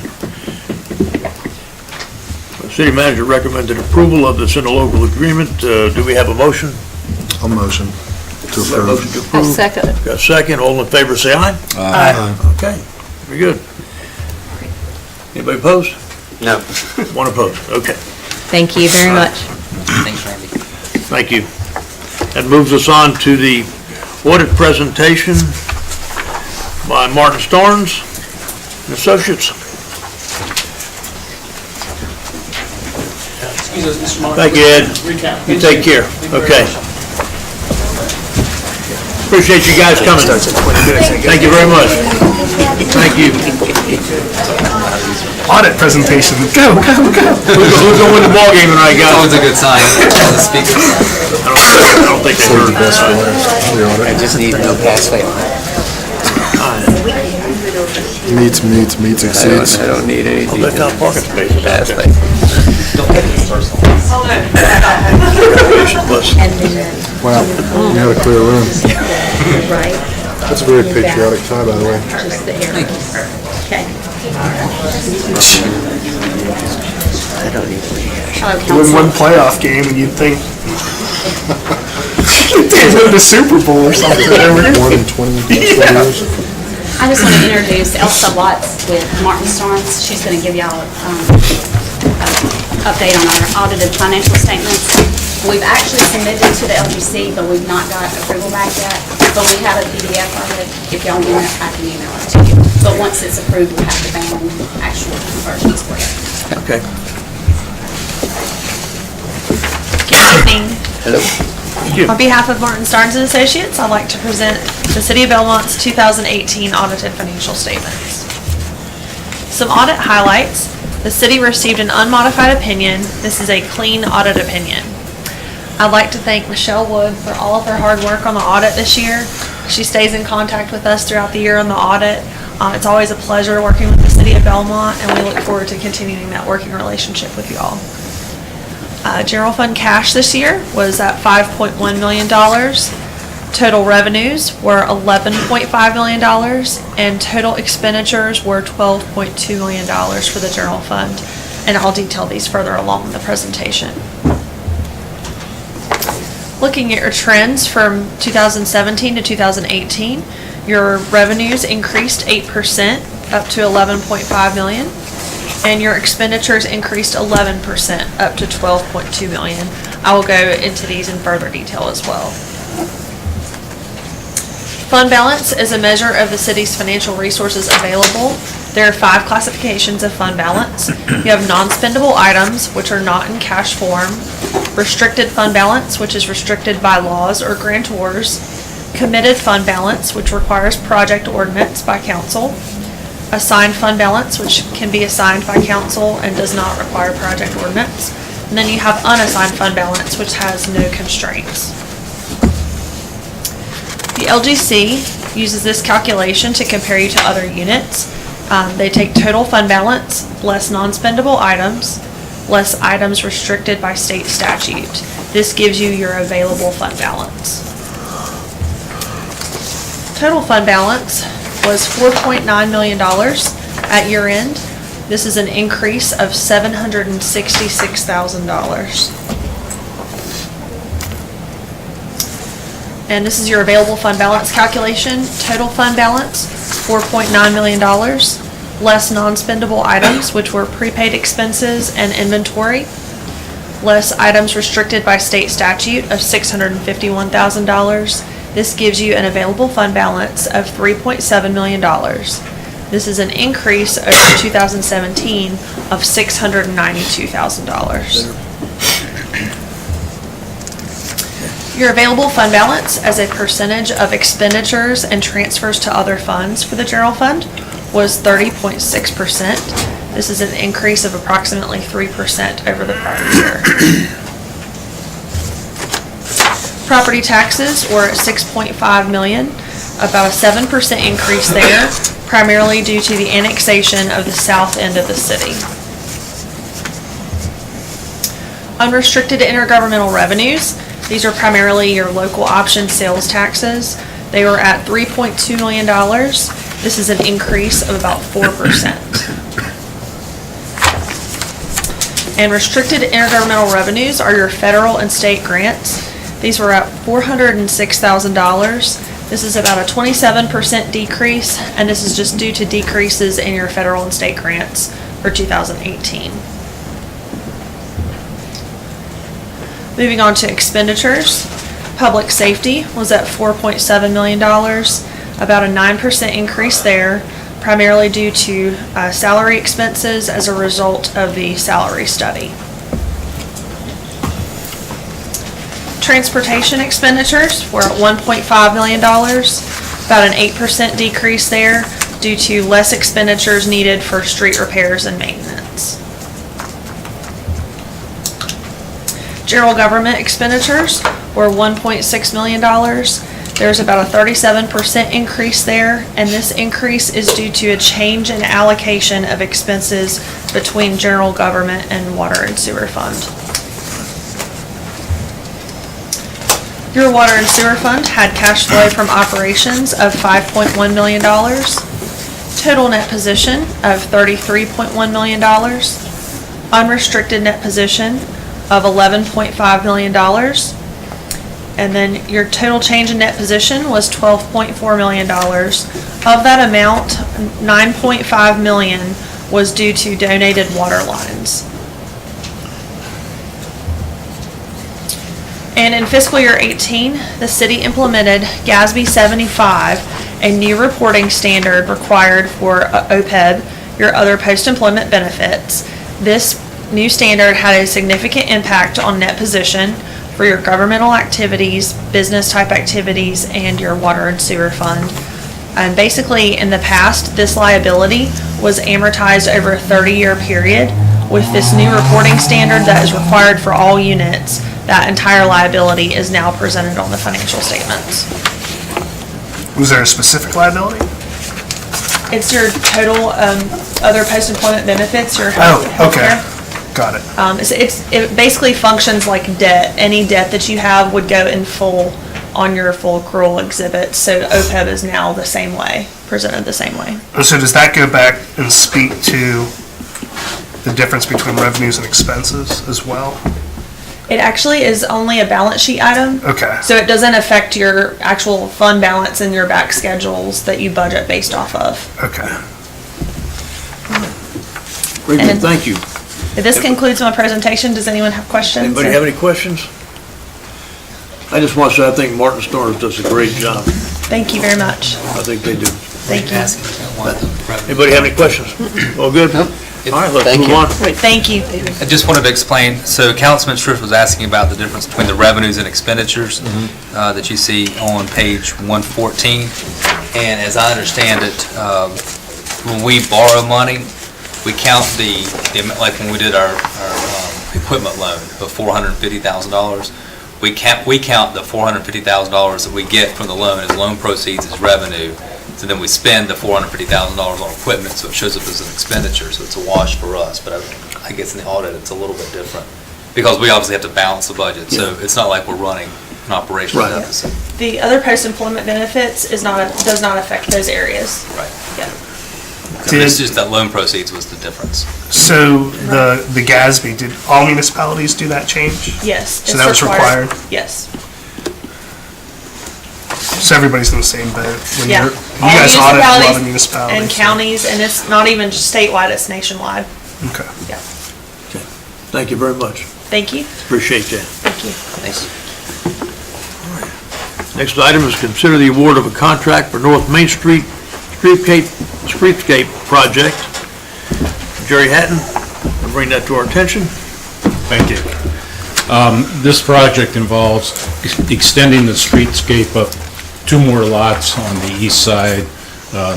The city manager recommended approval of this interlocal agreement. Do we have a motion? I'll motion. To Is there a approve. motion to approve? I second it. Got a second, all in favor, say aye. Aye. Okay, very good. Anybody opposed? No. One opposed, okay. Thank you very much. Thanks, Randy. Thank you. That moves us on to the audit presentation by Martin Starnes and Associates. Thank you, Ed. You take care. Okay. Appreciate you guys coming. Thank you very much. Thank you. Audit presentation, go, go, go. Who's gonna win the ballgame tonight, guys? Always a good sign. The speakers. I don't think they heard Best that. for the audit. I just need no pass fail. Meets exceeds. I don't need anything. Look how parking spaces. Pass fail. Wow, you had a clear room. That's a very patriotic tie, by the way. Win one playoff game and you'd think they'd win the Super Bowl or something. More than 20 years. I just want to introduce Elsa Watts with Martin Starnes. She's going to give y'all an update on our audited financial statements. We've actually submitted to the LGC, but we've not got approval back yet. But we have a PDF of it. If y'all want it, I can email it to you. But once it's approved, we'll have the bound actual conversions for it. Okay. Good evening. Hello. On behalf of Martin Starnes and Associates, I'd like to present the City of Belmont's 2018 audited financial statements. Some audit highlights. The city received an unmodified opinion. This is a clean audit opinion. I'd like to thank Michelle Wood for all of her hard work on the audit this year. She stays in contact with us throughout the year on the audit. It's always a pleasure working with the City of Belmont, and we look forward to continuing that working relationship with you all. General fund cash this year was at $5.1 million. Total revenues were $11.5 million, and total expenditures were $12.2 million for the general fund. And I'll detail these further along in the presentation. Looking at your trends from 2017 to 2018, your revenues increased 8%, up to $11.5 million. And your expenditures increased 11%, up to $12.2 million. I will go into these in further detail as well. Fund balance is a measure of the city's financial resources available. There are 5 classifications of fund balance. You have non-spendable items, which are not in cash form. Restricted fund balance, which is restricted by laws or grantors. Committed fund balance, which requires project ordinance by council. Assigned fund balance, which can be assigned by council and does not require project ordinance. And then you have unassigned fund balance, which has no constraints. The LGC uses this calculation to compare you to other units. They take total fund balance, less non-spendable items, less items restricted by state statute. This gives you your available fund balance. Total fund balance was $4.9 million at year end. This is an increase of $766,000. And this is your available fund balance calculation. Total fund balance, $4.9 million, less non-spendable items, which were prepaid expenses and inventory, less items restricted by state statute of $651,000. This gives you an available fund balance of $3.7 million. This is an increase over 2017 of $692,000. Your available fund balance as a percentage of expenditures and transfers to other funds for the general fund was 30.6%. This is an increase of approximately 3% over the prior year. Property taxes were at $6.5 million, about a 7% increase there, primarily due to the annexation of the south end of the city. Unrestricted intergovernmental revenues. These are primarily your local option sales taxes. They were at $3.2 million. This is an increase of about 4%. And restricted intergovernmental revenues are your federal and state grants. These were at $406,000. This is about a 27% decrease, and this is just due to decreases in your federal and state grants for 2018. Moving on to expenditures, public safety was at $4.7 million, about a 9% increase there, primarily due to salary expenses as a result of the salary study. Transportation expenditures were at $1.5 million, about an 8% decrease there due to less expenditures needed for street repairs and maintenance. General government expenditures were $1.6 million. There's about a 37% increase there, and this increase is due to a change in allocation of expenses between general government and water and sewer fund. Your water and sewer fund had cash flow from operations of $5.1 million, total net position of $33.1 million, unrestricted net position of $11.5 million, and then your total change in net position was $12.4 million. Of that amount, $9.5 million was due to donated water lines. And in fiscal year 18, the city implemented GASB 75, a new reporting standard required for OPEB, your other post-employment benefits. This new standard had a significant impact on net position for your governmental activities, business type activities, and your water and sewer fund. And basically, in the past, this liability was amortized over a 30-year period. With this new reporting standard that is required for all units, that entire liability is now presented on the financial statements. Was there a specific liability? It's your total other post-employment benefits, your health okay. care. Got it. It basically functions like debt. Any debt that you have would go in full on your full accrual exhibit. So OPEB is now the same way, presented the same way. So does that go back and speak to the difference between revenues and expenses as well? It actually is only a balance sheet item. Okay. So it doesn't affect your actual fund balance and your back schedules that you budget based off of. Okay. Very good, thank you. This concludes my presentation. Does anyone have questions? Anybody have any questions? I just want to say I think Martin Storrs does a great job. Thank you very much. I think they do. Thank you. Anybody have any questions? All good? All right, let's move on. Thank you. I just wanted to explain, so Councilman Striff was asking about the difference between the revenues and expenditures that you see on page 114. And as I understand it, when we borrow money, we count the like when we did our equipment loan of $450,000, we count the $450,000 that we get from the loan as loan proceeds as revenue. So then we spend the $450,000 on equipment, so it shows up as an expenditure, so it's a wash for us. But I guess in the audit, it's a little bit different, because we obviously have to balance the budget, so it's not like we're running an operational deficit. The other post-employment benefits does not affect those areas. Right. Yeah. So it's just that loan proceeds was the difference. So the GASB, did all municipalities do that change? Yes. So that was required? Yes. So everybody's in the same boat? When Yeah. you guys audit a lot of municipalities? And counties, and it's not even just statewide, it's nationwide. Okay. Yeah. Thank you very much. Thank you. Appreciate that. Thank you. Thanks. Next item is consider the award of a contract for North Main Street streetscape project. Jerry Hatton, will bring that to our attention. Thank you. This project involves extending the streetscape up 2 more lots on the east side,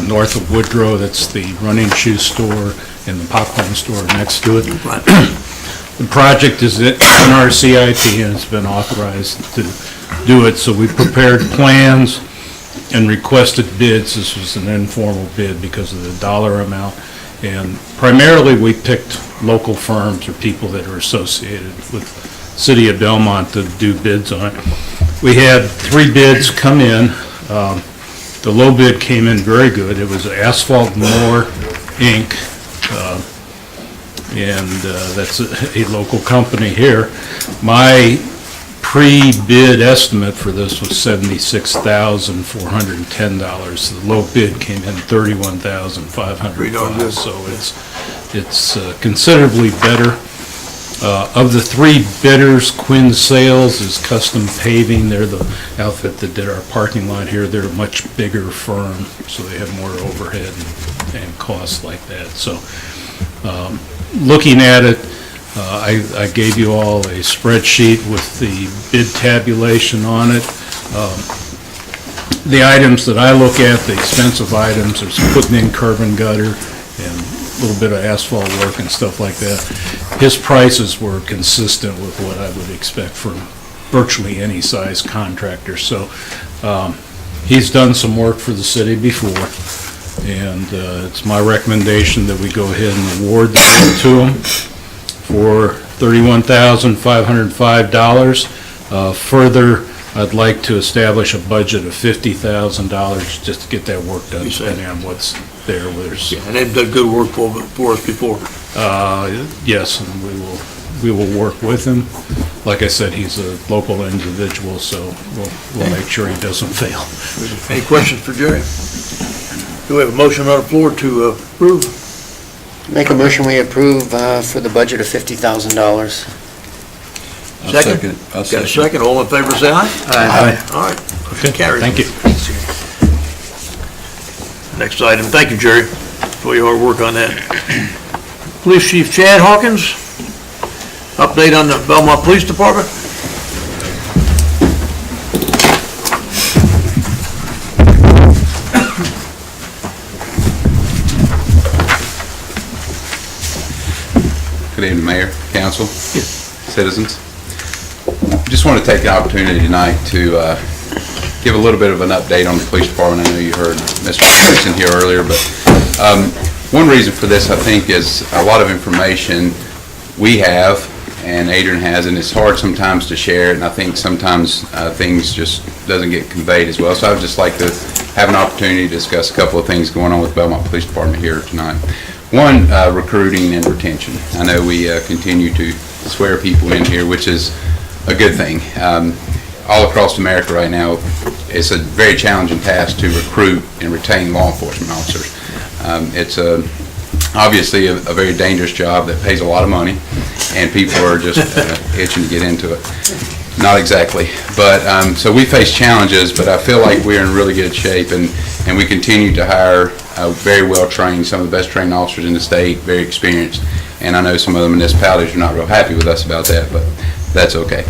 north of Woodrow. That's the running shoe store and the popcorn store next to it. The project is in our CIP and it's been authorized to do it, so we prepared plans and requested bids. This was an informal bid because of the dollar amount, and primarily we picked local firms or people that are associated with City of Belmont to do bids on it. We had 3 bids come in. The low bid came in very good. It was Asphalt Moore Inc., and that's a local company here. My pre-bid estimate for this was $76,410. The low bid came in $31,505, so it's considerably better. Of the three bidders, Quinn Sales is Custom Paving. They're the outfit that did our parking lot here. They're a much bigger firm, so they have more overhead and costs like that. So looking at it, I gave you all a spreadsheet with the bid tabulation on it. The items that I look at, the expensive items, there's putting in curb and gutter and a little bit of asphalt work and stuff like that. His prices were consistent with what I would expect from virtually any size contractor. So he's done some work for the city before, and it's my recommendation that we go ahead and award the bid to him for $31,505. Further, I'd like to establish a budget of $50,000 just to get that work done, depending on what's there. Yeah, and they've done good work for us before. Yes, and we will work with him. Like I said, he's a local individual, so we'll make sure he doesn't fail. Any questions for Jerry? Do we have a motion on the floor to approve? Make a motion we approve for the budget of $50,000. Second? Got a second? All in favor, say aye. Aye. All right. Motion carries. Thank you. Next item. Thank you, Jerry, for your hard work on that. Police Chief Chad Hawkins, update on the Belmont Police Department. Good evening, Mayor, Council, citizens. Just want to take the opportunity tonight to give a little bit of an update on the police department. I know you heard Mr. Jackson here earlier, but one reason for this, I think, is a lot of information we have and Adrian has, and it's hard sometimes to share it, and I think sometimes things just doesn't get conveyed as well. So I would just like to have an opportunity to discuss a couple of things going on with Belmont Police Department here tonight. One, recruiting and retention. I know we continue to swear people in here, which is a good thing. All across America right now, it's a very challenging task to recruit and retain law enforcement officers. It's obviously a very dangerous job that pays a lot of money, and people are just itching to get into it. Not exactly, but so we face challenges, but I feel like we're in really good shape, and we continue to hire very well trained, some of the best trained officers in the state, very experienced, and I know some of the municipalities are not real happy with us about that, but that's okay.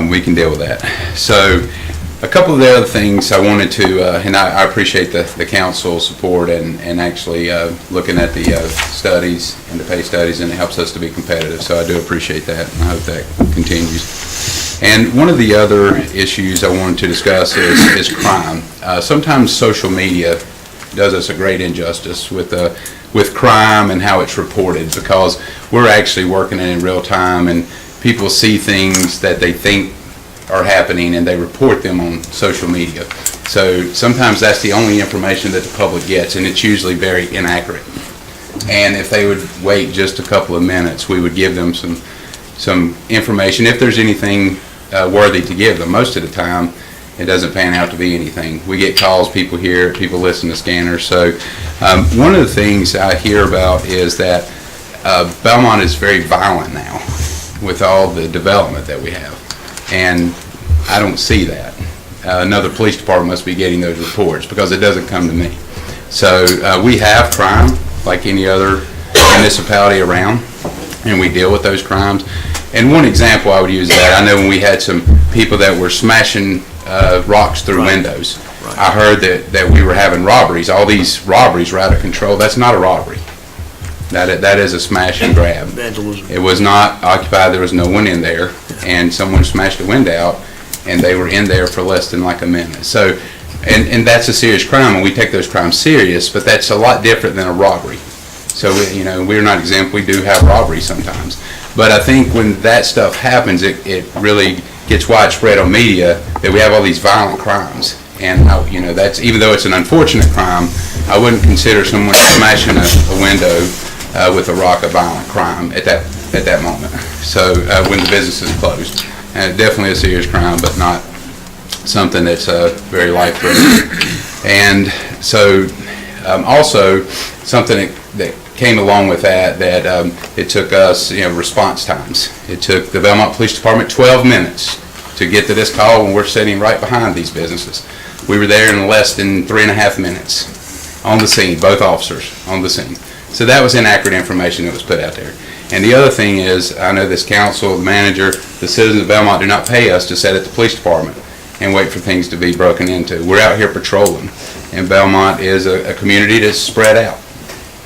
We can deal with that. So a couple of the other things I wanted to, and I appreciate the council's support and actually looking at the studies and the pay studies, and it helps us to be competitive, so I do appreciate that, and I hope that continues. And one of the other issues I wanted to discuss is crime. Sometimes social media does us a great injustice with crime and how it's reported, because we're actually working it in real time, and people see things that they think are happening and they report them on social media. So sometimes that's the only information that the public gets, and it's usually very inaccurate. And if they would wait just a couple of minutes, we would give them some information, if there's anything worthy to give them. Most of the time, it doesn't pan out to be anything. We get calls, people hear it, people listen to scanners. So one of the things I hear about is that Belmont is very violent now with all the development that we have. And I don't see that. Another police department must be getting those reports, because it doesn't come to me. So we have crime like any other municipality around, and we deal with those crimes. And one example I would use of that, I know when we had some people that were smashing rocks through windows. I heard that we were having robberies. All these robberies were out of control. That's not a robbery. That is a smash and grab. Vandalism. It was not occupied. There was no one in there, and someone smashed a window out, and they were in there for less than like a minute. So, and that's a serious crime, and we take those crimes serious, but that's a lot different than a robbery. So, we're not exempt. We do have robberies sometimes. But I think when that stuff happens, it really gets widespread on media that we have all these violent crimes. And, that's, even though it's an unfortunate crime, I wouldn't consider someone smashing a window with a rock a violent crime at that moment. So when the business is closed. definitely a serious crime, but not something that's very life-threatening. And so also something that came along with that it took us, response times. It took the Belmont Police Department 12 minutes to get to this call when we're sitting right behind these businesses. We were there in less than 3.5 minutes on the scene, both officers on the scene. So that was inaccurate information that was put out there. And the other thing is, I know this council, the manager, the citizens of Belmont do not pay us to sit at the police department and wait for things to be broken into. We're out here patrolling, and Belmont is a community that's spread out.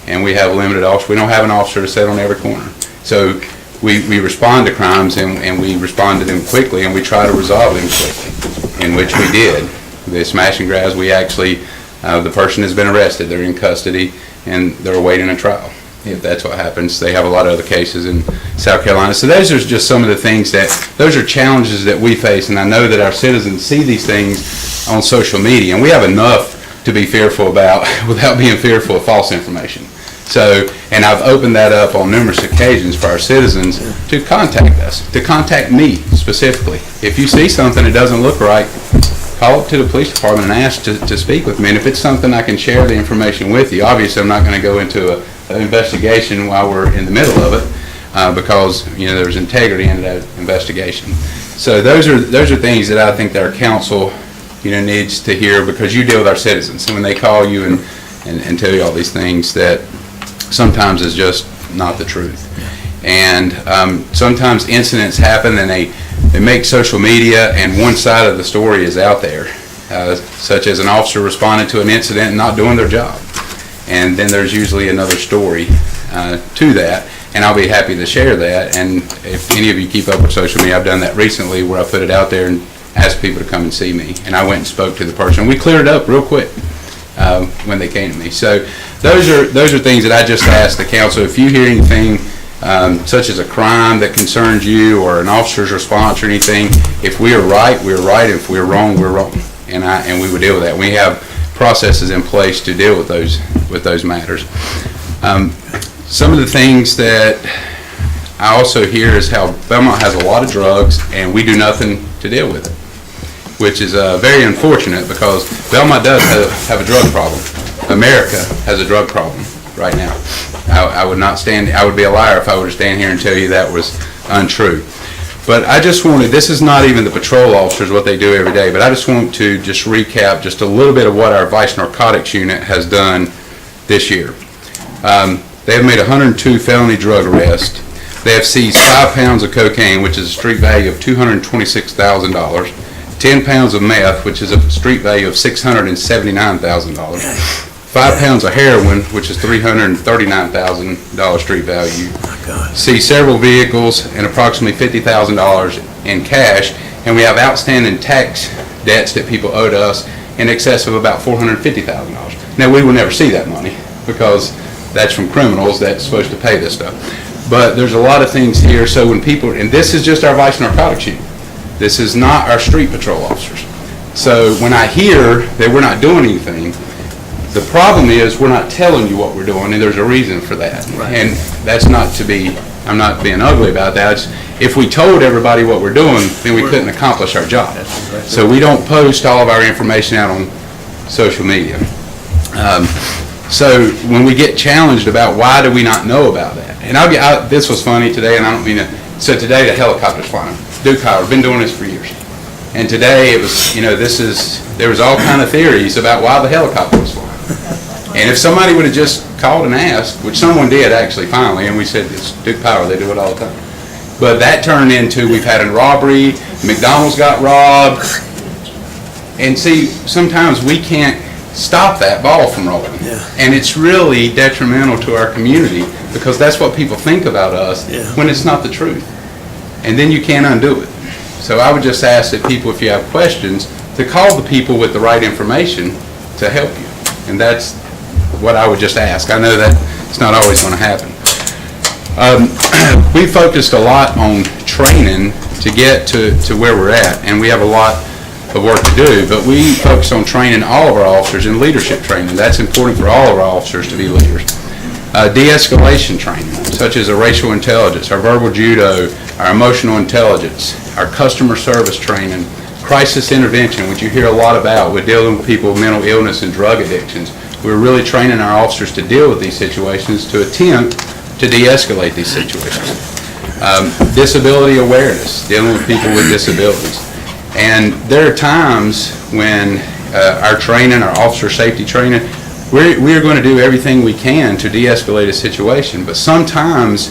And we have limited officers. We don't have an officer to sit on every corner. So we respond to crimes, and we respond to them quickly, and we try to resolve them quickly, in which we did. The smash and grabs, we actually, the person has been arrested. They're in custody, and they're awaiting a trial. If that's what happens, they have a lot of other cases in South Carolina. So those are just some of the things those are challenges that we face, and I know that our citizens see these things on social media, and we have enough to be fearful about without being fearful of false information. So, and I've opened that up on numerous occasions for our citizens to contact us, to contact me specifically. If you see something that doesn't look right, call up to the police department and ask to speak with me. And if it's something I can share the information with you, obviously I'm not going to go into an investigation while we're in the middle of it because, there's integrity in that investigation. So those are things that I think that our council, needs to hear, because you deal with our citizens. And when they call you and tell you all these things, that sometimes is just not the truth. And sometimes incidents happen and they make social media, and one side of the story is out there, such as an officer responding to an incident and not doing their job. And then there's usually another story to that, and I'll be happy to share that. And if any of you keep up with social media, I've done that recently where I put it out there and asked people to come and see me. And I went and spoke to the person. We cleared it up real quick when they came to me. So those are things that I just ask the council. If you hear anything such as a crime that concerns you, or an officer's response or anything, if we are right, we're right. If we're wrong, we're wrong. And we would deal with that. We have processes in place to deal with those matters. Some of the things that I also hear is how Belmont has a lot of drugs and we do nothing to deal with it, which is very unfortunate, because Belmont does have a drug problem. America has a drug problem right now. I would be a liar if I were to stand here and tell you that was untrue. But I just wanted, this is not even the patrol officers, what they do every day, but I just want to just recap just a little bit of what our Vice Narcotics Unit has done this year. They have made 102 felony drug arrests. They have seized 5 pounds of cocaine, which is a street value of $226,000, 10 pounds of meth, which is a street value of $679,000, 5 pounds of heroin, which is $339,000 street value. See several vehicles and approximately $50,000 in cash, and we have outstanding tax debts that people owe to us in excess of about $450,000. Now, we will never see that money because that's from criminals that's supposed to pay this stuff. But there's a lot of things here. So when people, and this is just our Vice Narcotics Unit. This is not our street patrol officers. So when I hear that we're not doing anything, the problem is we're not telling you what we're doing, and there's a reason for that. Right. And that's not to be, I'm not being ugly about that. It's, if we told everybody what we're doing, then we couldn't accomplish our job. So we don't post all of our information out on social media. So when we get challenged about why do we not know about that, and this was funny today, and I don't mean to, so today the helicopter's flying. Duke Howard, been doing this for years. And today it was, there was all kind of theories about why the helicopter was flying. And if somebody would have just called and asked, which someone did actually finally, and we said it's Duke Power, they do it all the time. But that turned into, we've had a robbery, McDonald's got robbed. And see, sometimes we can't stop that ball from rolling. Yeah. And it's really detrimental to our community because that's what people think about us when it's not the truth. And then you can't undo it. So I would just ask that people, if you have questions, to call the people with the right information to help you. And that's what I would just ask. I know that it's not always going to happen. We focused a lot on training to get to where we're at, and we have a lot of work to do, but we focus on training all of our officers in leadership training. That's important for all of our officers to be leaders. De-escalation training, such as a racial intelligence, our verbal judo, our emotional intelligence, our customer service training, crisis intervention, which you hear a lot about. We're dealing with people with mental illness and drug addictions. We're really training our officers to deal with these situations, to attempt to de-escalate these situations. Disability awareness, dealing with people with disabilities. And there are times when our training, our officer safety training, we are going to do everything we can to de-escalate a situation, but sometimes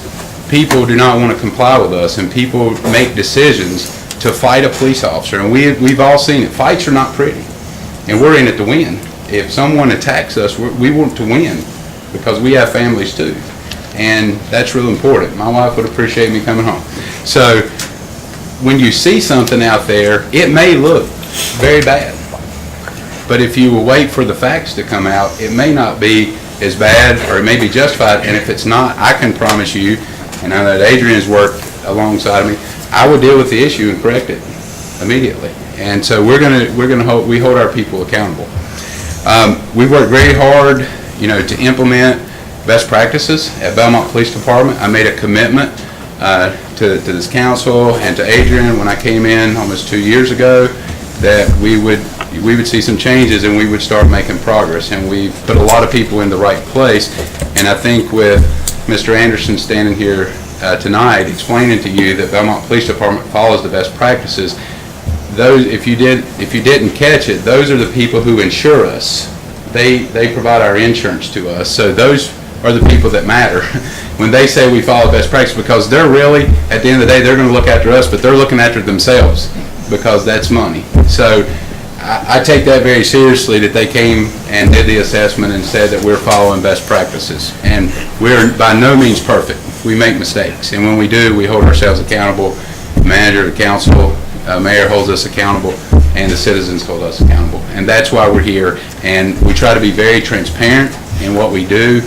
people do not want to comply with us, and people make decisions to fight a police officer, and we've all seen it. Fights are not pretty, and we're in it to win. If someone attacks us, we want to win because we have families too, and that's real important. My wife would appreciate me coming home. So when you see something out there, it may look very bad, but if you will wait for the facts to come out, it may not be as bad, or it may be justified, and if it's not, I can promise you, and I know that Adrian has worked alongside of me, I will deal with the issue and correct it immediately. And so we hold our people accountable. We work very hard, to implement best practices at Belmont Police Department. I made a commitment to this council and to Adrian when I came in almost 2 years ago that we would see some changes and we would start making progress. And we've put a lot of people in the right place. And I think with Mr. Anderson standing here tonight explaining to you that Belmont Police Department follows the best practices, those, if you didn't catch it, those are the people who insure us. They provide our insurance to us. So those are the people that matter when they say we follow best practice, because they're really, at the end of the day, they're going to look after us, but they're looking after themselves because that's money. So I take that very seriously that they came and did the assessment and said that we're following best practices. And we're by no means perfect. We make mistakes. And when we do, we hold ourselves accountable. The manager, the council, mayor holds us accountable, and the citizens hold us accountable. And that's why we're here. And we try to be very transparent in what we do.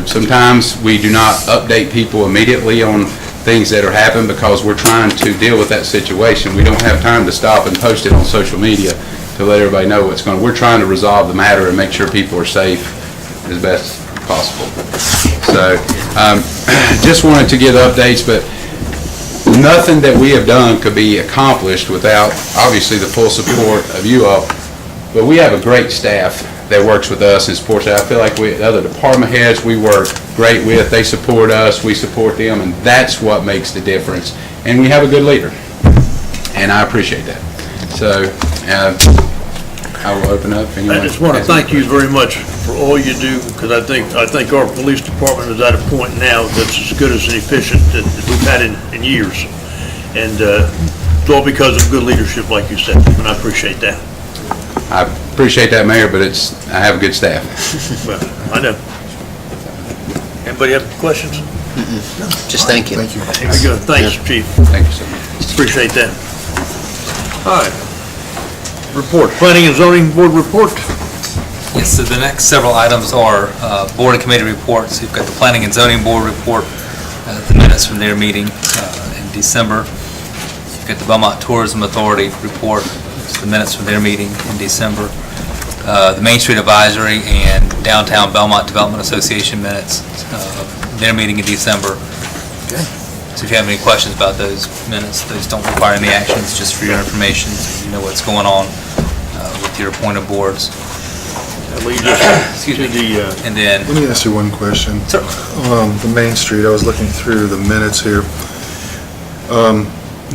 Sometimes we do not update people immediately on things that are happening because we're trying to deal with that situation. We don't have time to stop and post it on social media to let everybody know what's going on. We're trying to resolve the matter and make sure people are safe as best possible. So just wanted to give updates, but nothing that we have done could be accomplished without obviously the full support of you all. But we have a great staff that works with us and supports us. I feel like the other department heads we work great with, they support us, we support them, and that's what makes the difference. And we have a good leader, and I appreciate that. So I will open up. I just want to thank you very much for all you do, because I think our police department is at a point now that's as good as efficient that we've had in years. And it's all because of good leadership, like you said, and I appreciate that. I appreciate that, Mayor, but I have a good staff. Well, I know. Anybody have questions? No, just thank you. Thank you. Very good. Thanks, Chief. Thank you so much. Appreciate that. All right. Report, Planning and Zoning Board report. Yes, so the next several items are board and committee reports. You've got the Planning and Zoning Board report, the minutes from their meeting in December. You've got the Belmont Tourism Authority report, the minutes from their meeting in December. The Main Street Advisory and Downtown Belmont Development Association minutes, their meeting in December. So if you have any questions about those minutes, those don't require any actions, just for your information, so you know what's going on with your appointed boards. Excuse me. And then, Let me ask you one question. Sure. The Main Street, I was looking through the minutes here,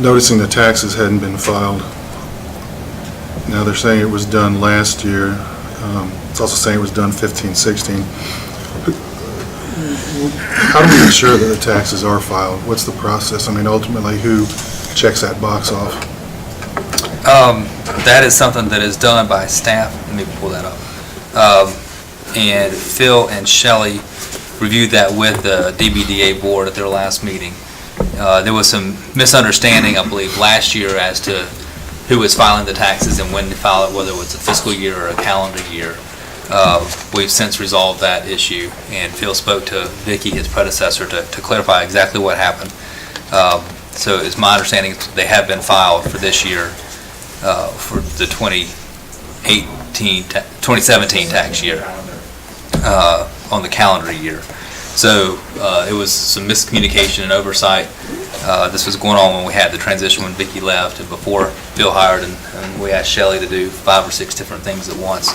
noticing the taxes hadn't been filed. Now they're saying it was done last year. It's also saying it was done 15-16. How do we ensure that the taxes are filed? What's the process? I mean, ultimately, who checks that box off? that is something that is done by staff. Let me pull that up. And Phil and Shelley reviewed that with the DBDA board at their last meeting. There was some misunderstanding, I believe, last year as to who was filing the taxes and when to file it, whether it was a fiscal year or a calendar year. We've since resolved that issue, and Phil spoke to Vicki, his predecessor, to clarify exactly what happened. So it's my understanding they have been filed for this year, for the 2017 tax year, on the calendar year. So it was some miscommunication and oversight This was going on when we had the transition when Vicki left and before Bill hired, and we asked Shelley to do 5 or 6 different things at once.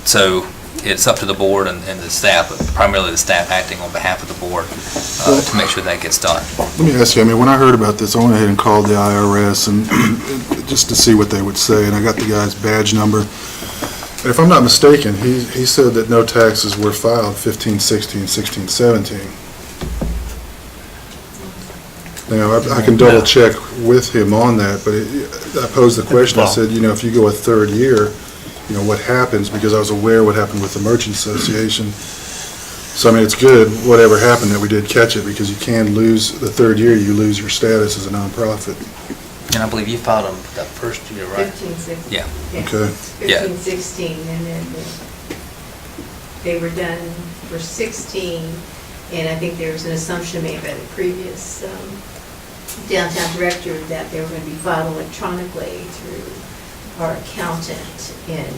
So it's up to the board and the staff, but primarily the staff acting on behalf of the board to make sure that gets done. Let me ask you, when I heard about this, I went ahead and called the IRS and just to see what they would say, and I got the guy's badge number. And if I'm not mistaken, he said that no taxes were filed 15, 16, 16, 17. Now, I can double check with him on that, but I posed the question, I said, if you go a third year, what happens, because I was aware what happened with the Merchant Association. So, it's good, whatever happened, that we did catch it, because you can lose, the third year, you lose your status as a nonprofit. And I believe you filed them that first year, right? 15, 16. Yeah. Okay. 15, 16, and then they were done for 16, and I think there was an assumption made by the previous downtown director that they were going to be filed electronically through our accountant, and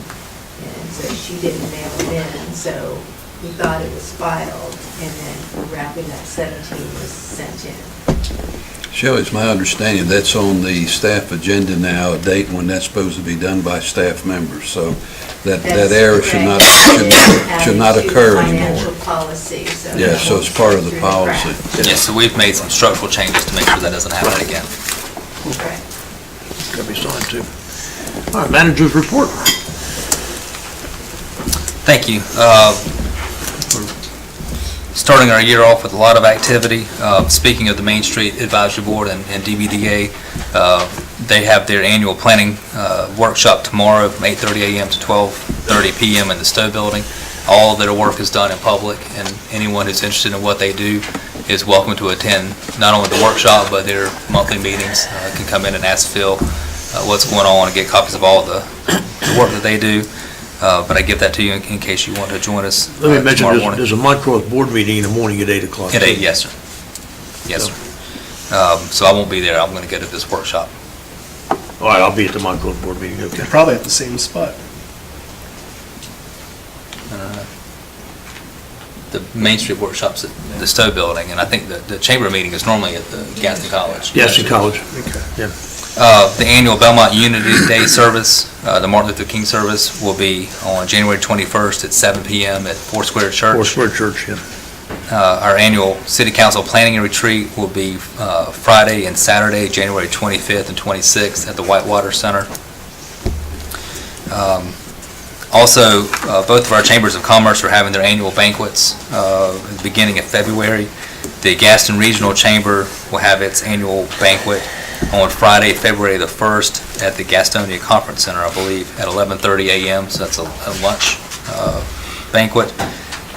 so she didn't mail it in, so we thought it was filed, and then we're wrapping up 17 was sent in. Shelley, it's my understanding that's on the staff agenda now, a date when that's supposed to be done by staff members, so that error should not occur anymore. Financial policy, so. Yeah, so it's part of the policy. Yes, so we've made some structural changes to make sure that doesn't happen again. Right. Got to be signed too. All right, manager's report. Thank you. We're starting our year off with a lot of activity. Speaking of the Main Street Advisory Board and DBDA, they have their annual planning workshop tomorrow from 8:30 a.m. to 12:30 p.m. in the Stowe Building. All of their work is done in public, and anyone who's interested in what they do is welcome to attend not only the workshop, but their monthly meetings. Can come in and ask Phil what's going on and get copies of all the work that they do. But I give that to you in case you want to join us Let me mention, tomorrow morning. there's a Montrose board meeting in the morning at 8 o'clock. At 8, yes, sir. Yes, sir. So I won't be there. I'm going to go to this workshop. All right, I'll be at the Montrose board meeting, okay. Probably at the same spot. The Main Street workshop's at the Stowe Building, and I think the chamber meeting is normally at the Gaston College. Gaston College, okay, yeah. The annual Belmont Unity Day service, the Martin Luther King service, will be on January 21st at 7 p.m. at Foursquare Church. Foursquare Church, yeah. Our annual City Council Planning and Retreat will be Friday and Saturday, January 25th and 26th at the Whitewater Center. Also, both of our chambers of commerce are having their annual banquets at the beginning of February. The Gaston Regional Chamber will have its annual banquet on Friday, February the 1st at the Gastonia Conference Center, I believe, at 11:30 a.m. So that's a lunch banquet.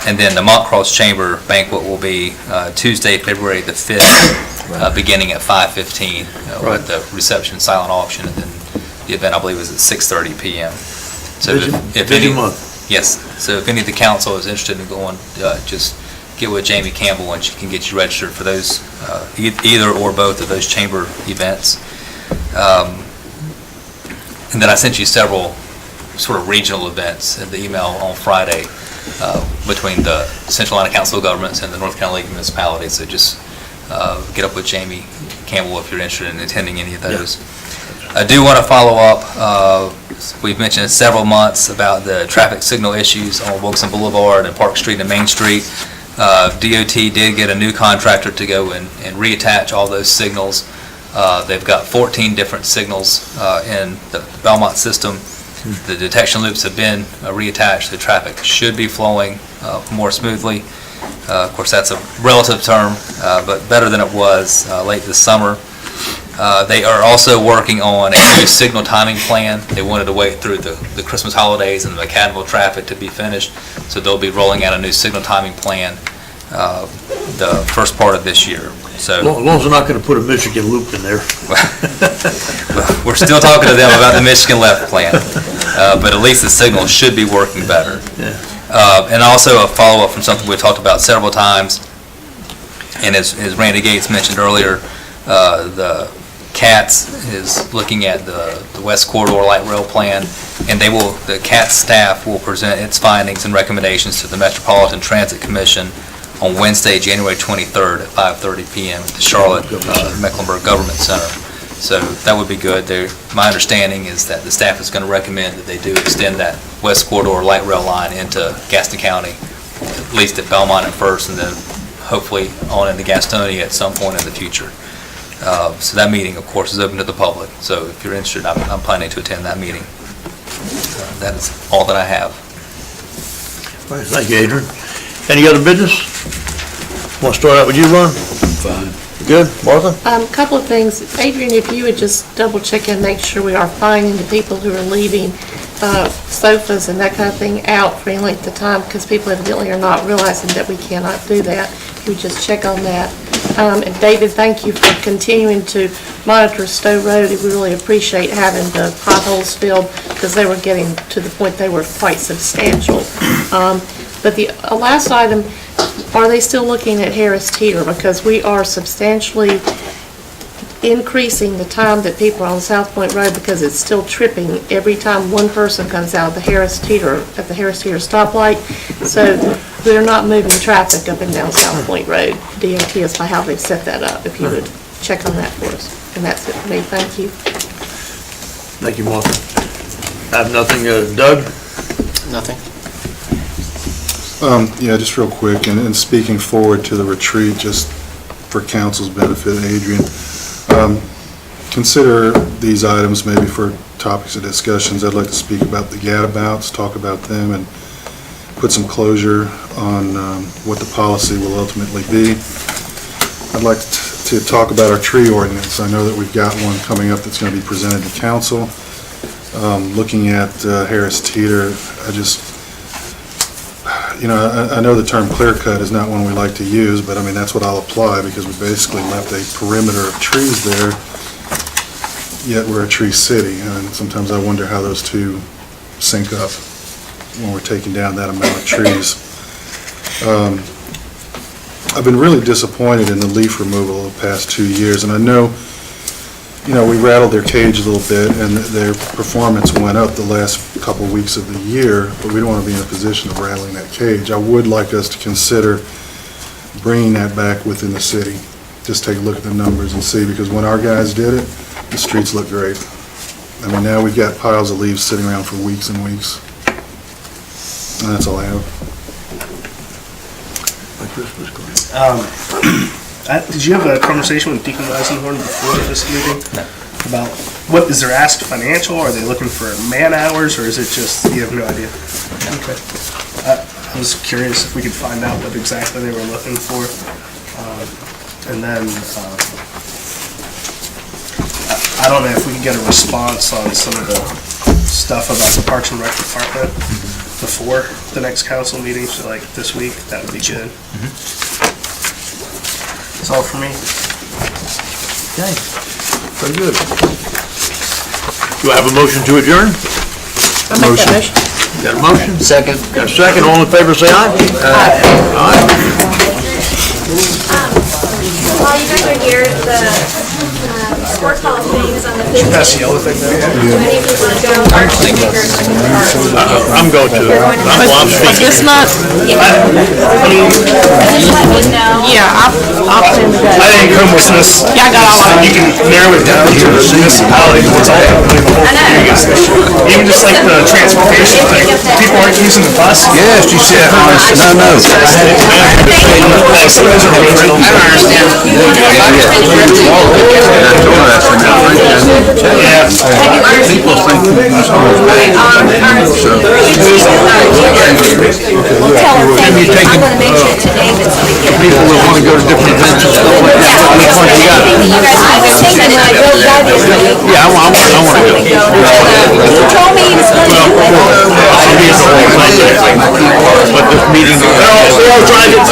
And then the Montcross Chamber banquet will be Tuesday, February the 5th, beginning at 5:15 with the reception, silent auction, and then the event, I believe, is at 6:30 p.m. So busy month. Yes. So if any of the council is interested in going, just get with Jamie Campbell and she can get you registered for those, either or both of those chamber events. And then I sent you several sort of regional events in the email on Friday between the Central Line of Council of Governments and the North Carolina League of Municipalities. So just get up with Jamie Campbell if you're interested in attending any of those. I do want to follow up. We've mentioned several months about the traffic signal issues on Wilson Boulevard and Park Street and Main Street. DOT did get a new contractor to go and reattach all those signals. They've got 14 different signals in the Belmont system. The detection loops have been reattached. The traffic should be flowing more smoothly. Of course, that's a relative term, but better than it was late this summer. They are also working on a new signal timing plan. They wanted to wait through the Christmas holidays and the McAdenville traffic to be finished, so they'll be rolling out a new signal timing plan the first part of this year. So, As long as they're not going to put a Michigan loop in there. we're still talking to them about the Michigan left plan, but at least the signal should be working better. Yeah. And also a follow-up from something we've talked about several times, and as Randy Gates mentioned earlier, the CATS is looking at the West Corridor Light Rail Plan, and the CATS staff will present its findings and recommendations to the Metropolitan Transit Commission on Wednesday, January 23rd at 5:30 PM at the Charlotte Mecklenburg Government Center. So that would be good. My understanding is that the staff is going to recommend that they do extend that West Corridor light rail line into Gaston County, at least at Belmont at first, and then hopefully on into Gastonia at some point in the future. So that meeting, of course, is open to the public. So if you're interested, I'm planning to attend that meeting. That is all that I have. All right, thank you, Adrian. Any other business? Want to start out with you, Ron? Fine. Good. Martha? Couple of things. Adrian, if you would just double check and make sure we are finding the people who are leaving sofas and that kind of thing out for any length of time, because people evidently are not realizing that we cannot do that. If you would just check on that. And David, thank you for continuing to monitor Stowe Road. We really appreciate having the potholes filled, because they were getting to the point they were quite substantial. But the last item, are they still looking at Harris Teeter? Because we are substantially increasing the time that people are on South Point Road, because it's still tripping every time one person comes out of the Harris Teeter, at the Harris Teeter stoplight. So they're not moving traffic up and down South Point Road. DOT is by how they've set that up, if you would check on that for us. And that's it for me. Thank you. Thank you, Martha. I have nothing. Doug? Nothing. Yeah, just real quick, and speaking forward to the retreat, just for council's benefit, Adrian, consider these items maybe for topics of discussions. I'd like to speak about the gadabouts, talk about them, and put some closure on what the policy will ultimately be. I'd like to talk about our tree ordinance. I know that we've got one coming up that's going to be presented to council. Looking at Harris Teeter, I know the term clear cut is not one we like to use, but I mean, that's what I'll apply, because we basically left a perimeter of trees there, yet we're a tree city, and sometimes I wonder how those two sync up when we're taking down that amount of trees. I've been really disappointed in the leaf removal the past 2 years, and I know, we rattled their cage a little bit, and their performance went up the last couple weeks of the year, but we don't want to be in a position of rattling that cage. I would like us to consider bringing that back within the city. Just take a look at the numbers and see, because when our guys did it, the streets look great. I mean, now we've got piles of leaves sitting around for weeks and weeks. And that's all I have. Did you have a conversation with Deacon Eisenhorn before this meeting? No. About is their ask financial? Are they looking for man hours, or is it just, you have no idea? Okay. I was curious if we could find out what exactly they were looking for. And then, I don't know if we can get a response on some of the stuff about the Parks and Rec Department before the next council meeting, so like this week, that would be good. That's all for me. Okay, very good. Do I have a motion to adjourn? I'll make that motion. Got a motion? Second. Got a second, all in favor, say aye. Aye. While you guys are here, the sports hall of fame is on the 15th. That's the other thing there. Do any of you want to go? I'm going to. I'm speaking. This month? Just let me know. Yeah, I'll send it. I think homelessness, Yeah, I got all of you can narrow it down to the municipality, what's ultimately the whole biggest issue. Even just like the transportation thing, people aren't using the bus. Yes, you said, no. People think it's always bad. Have you taken people that want to go to different events and stuff like that? Which one you got? Yeah, I want to go. He told me he was going to. I'll be at the whole thing. But this meeting. They're all driving. Yeah,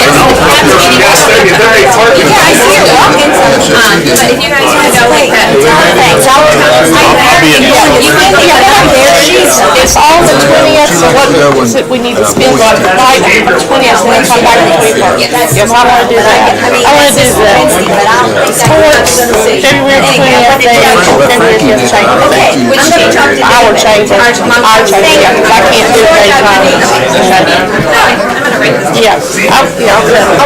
I see your Hawkins, but if you guys want to go with that, thanks. I'll be in. It's all the 20th, so what is it we need to spend on the night for 20th, and then come back to the 21st? Yes, I want to do that. I want to do the sports, February 20th, then we just change it. Okay, which day? I will change it. I'll change it, because I can't do it daytime. I'm gonna write this. Yeah, Yeah, I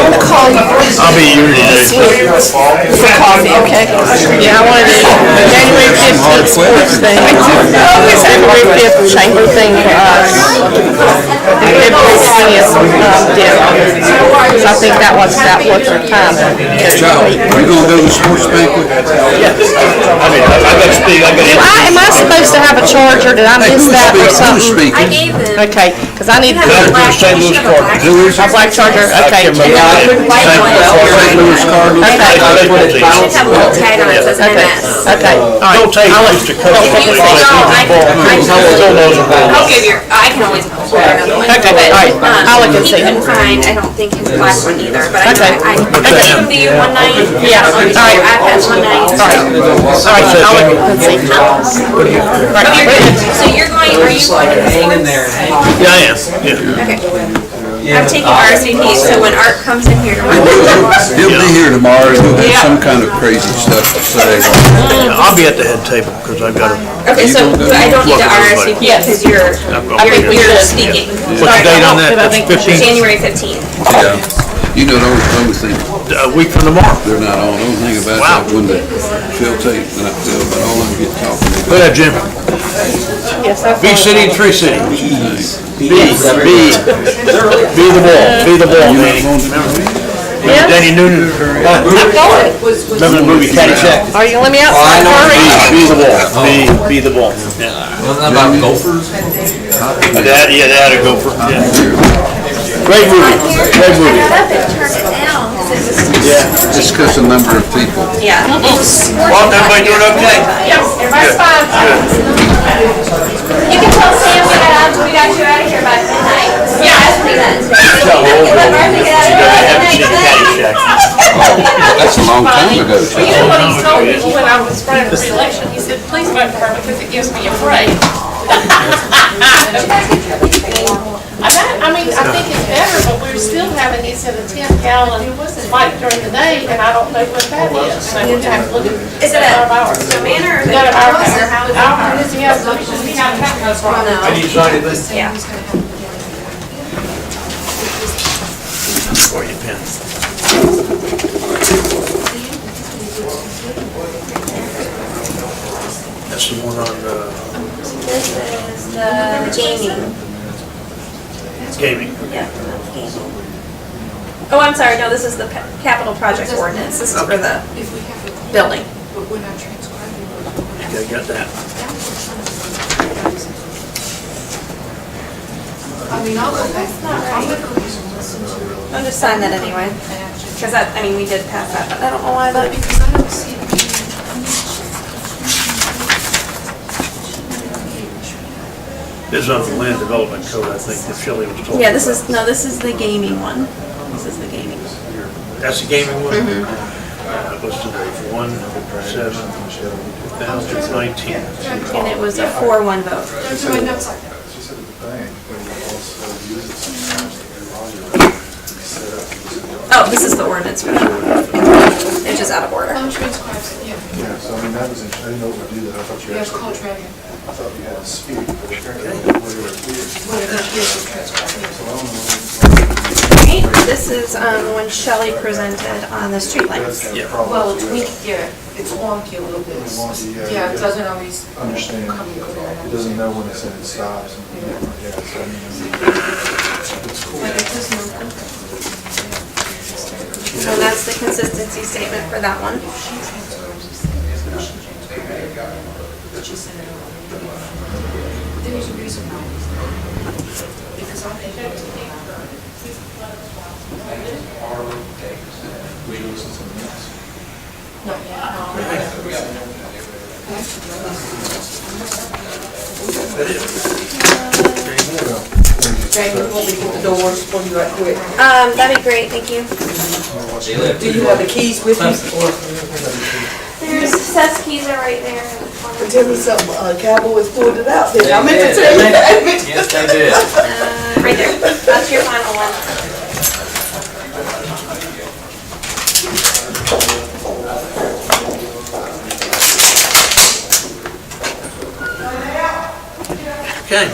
will call you. I'll be here today. For coffee, okay? Yeah, I wanted to, January 15th sports thing. January 5th chamber thing for us. And February 20th, dinner. So I think that was about what's our time. Charlie, you gonna go to the sports banquet? I mean, I gotta speak, Am I supposed to have a charge, or did I miss that or something? I gave them. Okay, because I need to. St. Louis Cardinals. Who is A it? black charger, okay. St. Louis Cardinals. It should have a little tag on it that says MS. Okay, all right. Don't take Mr. Coach. If you say no, I'll give your, I can always pull another one. Okay, all right. I'll look and He see. couldn't find, I don't think, his black one either, but I Okay. gave him the one night. Yeah, all right. iPad's one night. All right, I'll look and see. So you're going, are you going to the sports? Yeah, I am, yeah. Okay. I'm taking RSVP, so when Art comes in here tomorrow. He'll be here tomorrow, and he'll have some kind of crazy stuff to say. I'll be at the head table, because I've got to. Okay, so I don't need to RSVP because you're speaking. What's the date on that? That's 15th? January 15th. Yeah. You know, the only thing, A week from tomorrow. they're not on, the only thing about that, when the Phil tape, and I feel, but all of them get talking. Look at that, Jim. Yes, that's. Big city and three cities. Be the ball, Danny. Remember Danny Noonan? Remember the movie Caddyshack? Are you gonna let me out? Be the ball, be the ball. Wasn't that about golfers? Yeah, they had a gopher, yeah. Great movie, great movie. Yeah, discuss a number of people. Yeah. Well, everybody doing okay? Yes, everybody's fine. You can tell Sam we got you out of here by midnight. Yeah. Let Martha get out of here by midnight. That's a long time ago. You know what he told me when I was running for re-election? He said, please vote for her because it gives me a break. I mean, I think it's better, but we're still having, he said, a 10-gallon spike during the day, and I don't know what that is. So we're gonna have to look at. Is it a manor or? No, our house, he has, we have a house right now. I need to sign it then. Yeah. For your pen. That's the one on, This is the gaming. gaming. Yeah, gaming. Oh, I'm sorry, no, this is the capital project ordinance. This is for the building. Okay, got that. I'll just sign that anyway. Because that, I mean, we did pass that, but I don't know why that. This is on the land development code, I think, that Shelley was talking about. Yeah, this is the gaming one. This is the gaming. That's the gaming one? What's today, 1/7/2019. And it was a 4-1 vote. Oh, this is the ordinance for that. It's just out of order. Yeah, so I mean, that was, I didn't know it would do that, I thought you actually, I thought you had to speak, but apparently, This is when Shelley presented on the streetlights. Well, it's wonky a little bit. Yeah, it doesn't always understand, it doesn't know when it said it stops. Yeah, so I mean, it's cool. So that's the consistency statement for that one. There's a reason why. Because I'm Jamie, you want me to get the doors for you right quick? That'd be great, thank you. Do you have the keys with you? There's, Seth's keys are right there. Tell me something, Cowboys pulled it out there. I meant to tell you that. Yes, they did. Right there, that's your final one. Okay.